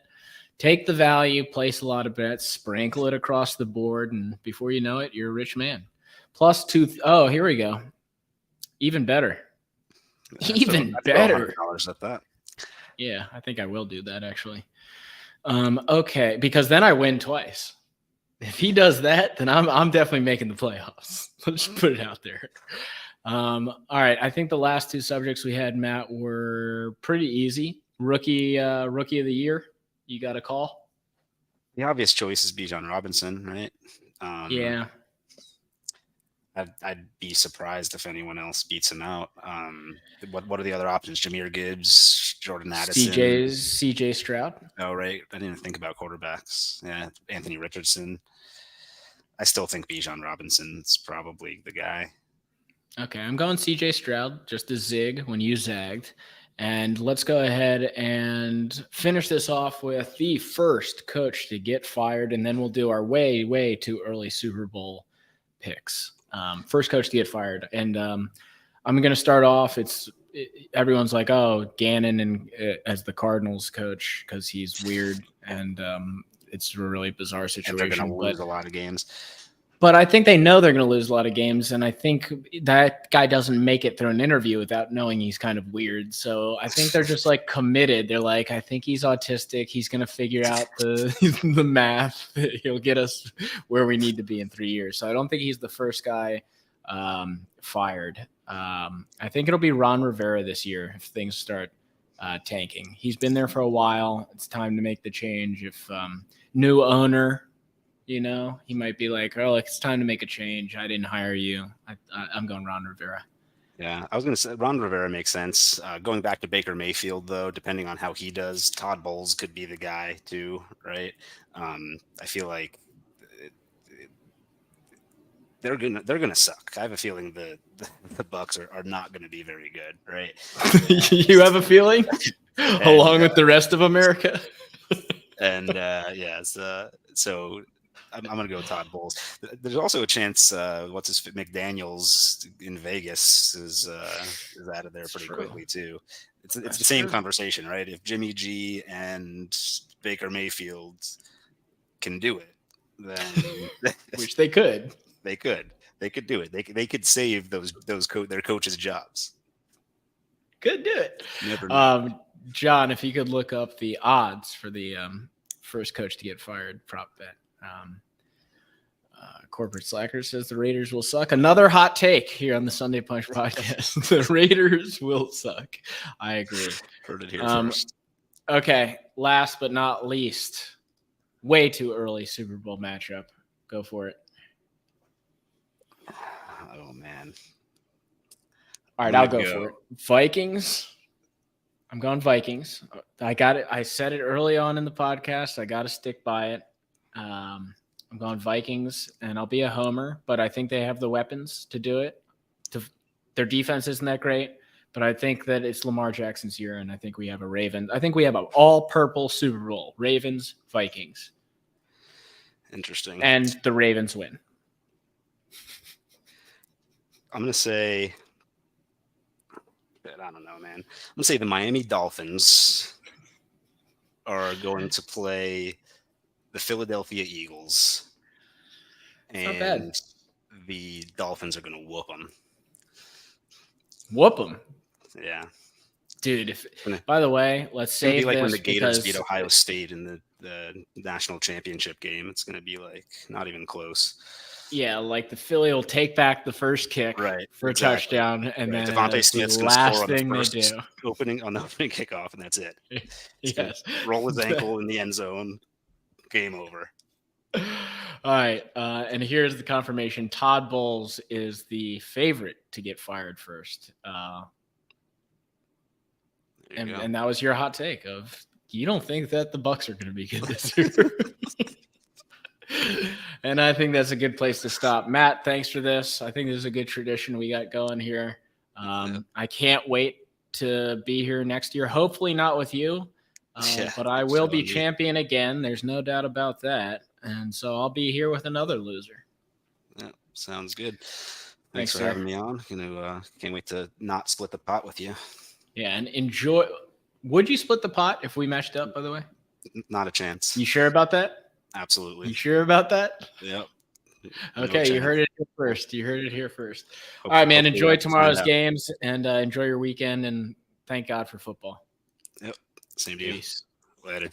Take the value, place a lot of bets, sprinkle it across the board, and before you know it, you're a rich man. Plus 2. Oh, here we go. Even better. Even better. $100 at that. Yeah, I think I will do that actually. Okay, because then I win twice. If he does that, then I'm definitely making the playoffs. Let's just put it out there. All right, I think the last 2 subjects we had, Matt, were pretty easy. Rookie of the year. You got a call? The obvious choice is Bijan Robinson, right? Yeah. I'd be surprised if anyone else beats him out. What are the other options? Jahmyr Gibbs, Jordan Addison, CJ Stroud. Oh, right. I didn't even think about quarterbacks. Yeah, Anthony Richardson. I still think Bijan Robinson's probably the guy. Okay, I'm going CJ Stroud, just a zig when you zagged. And let's go ahead and finish this off with the first coach to get fired, and then we'll do our way too early Super Bowl picks. First coach to get fired. And I'm going to start off. Everyone's like, oh, Gannon and as the Cardinals coach because he's weird, and it's a really bizarre situation. And they're going to lose a lot of games. But I think they know they're going to lose a lot of games, and I think that guy doesn't make it through an interview without knowing he's kind of weird. So I think they're just like committed. They're like, I think he's autistic. He's going to figure out the math. He'll get us where we need to be in 3 years. So I don't think he's the first guy fired. I think it'll be Ron Rivera this year if things start tanking. He's been there for a while. It's time to make the change. If new owner. He might be like, oh, it's time to make a change. I didn't hire you. I'm going Ron Rivera. Yeah, I was going to say Ron Rivera makes sense. Going back to Baker Mayfield, though, depending on how he does, Todd Bowles could be the guy too, right? I feel like they're gonna suck. I have a feeling the Bucs are not going to be very good, right? You have a feeling, along with the rest of America. And so I'm going to go Todd Bowles. There's also a chance. McDaniels in Vegas is out of there It's pretty true. quickly too. It's That's the same true. conversation, right? If Jimmy G and Baker Mayfield can do it, then Which they could. they could do it. They could save their coaches' jobs. Could do it. Never know. John, if you could look up the odds for the first coach to get fired, prop bet. Corporate Slacker says the Raiders will suck. Another hot take here on the Sunday Punch podcast. The Raiders will suck. I agree. Heard it here first. Okay, last but not least, way too early Super Bowl matchup. Go for it. Oh, man. All right, I'll go for it. Vikings. I'm going Vikings. I got it. I said it early on in the podcast. I got to stick by it. I'm going Vikings, and I'll be a homer, but I think they have the weapons to do it. Their defense isn't that great, but I think that it's Lamar Jackson's year, and I think we have a Ravens. I think we have an all-purple Super Bowl. Ravens, Vikings. Interesting. And the Ravens win. I'm going to say, I don't know, man. I'm going to say the Miami Dolphins are going to play the Philadelphia Eagles. Not bad. And the Dolphins are going to whoop them. Whoop them. Yeah. Dude, by the way, let's save like this when the Gators because beat Ohio State in the national championship game. It's going to be like not even close. Yeah, like the Philly will take back the first kick for a touchdown, and then Devontae Smith's the going to last score thing on they the do. opening kickoff, and that's it. Yes. Roll his ankle in the end zone. Game over. All right, and here's the confirmation. Todd Bowles is the favorite to get fired first. And that was your hot take of you don't think that the Bucs are going to be good this year. And I think that's a good place to stop. Matt, thanks for this. I think this is a good tradition we got going here. I can't wait to be here next year. Hopefully not with you, but I will be champion again. There's no doubt about that. And so I'll be here with another loser. Yeah, sounds good. Thanks for having me on. Can't wait to not split the pot with you. Yeah, and enjoy. Would you split the pot if we matched up, by the way? Not a chance. You sure about that? Absolutely. You sure about that? Yep. Okay, you heard it here first. All right, man. Enjoy tomorrow's games and enjoy your weekend. And thank God for football. Yep. Same to you. Later.